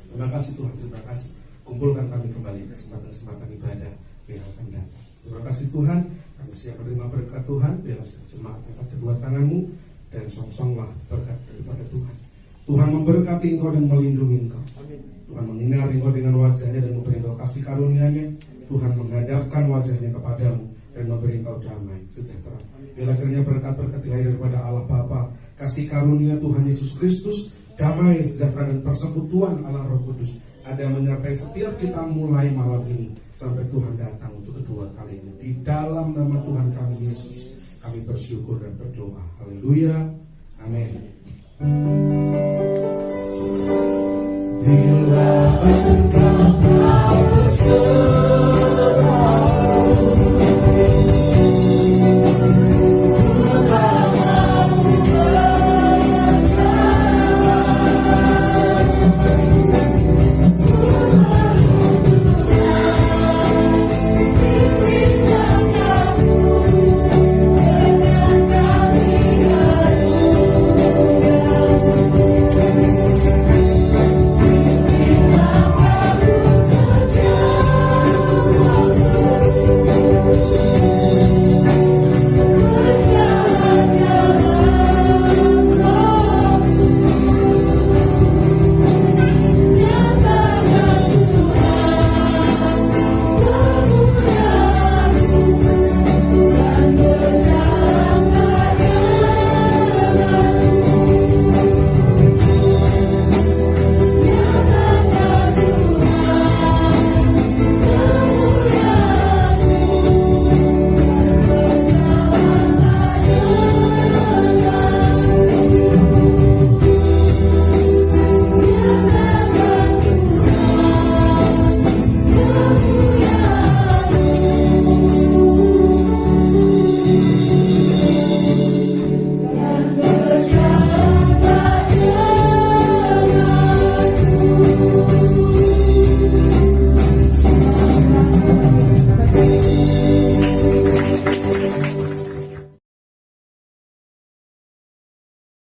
Terima kasih Tuhan, terima kasih. Kumpulkan kami kembali kesempatan-kesempatan ibadah yang akan datang. Terima kasih Tuhan, kami siap menerima berkat Tuhan. Biarlah jemaat angkat kedua tanganmu dan song-songlah berkat daripada Tuhan. Tuhan memberkati engkau dan melindungi engkau. Tuhan menyinari engkau dengan wajahnya dan memberi engkau kasih karunia-Nya. Tuhan menghadapkan wajahnya kepadamu dan memberi engkau damai sejahtera. Biarlah kiranya berkat-berkat lahir daripada Allah Bapa, kasih karunia Tuhan Yesus Kristus, damai, sejahtera, dan persekutuan Allah Roh Kudus ada menyertai setiap kita mulai malam ini sampai Tuhan datang untuk kedua kalinya. Di dalam nama Tuhan kami Yesus kami bersyukur dan berdoa. Haleluya. Amin. Bila engkau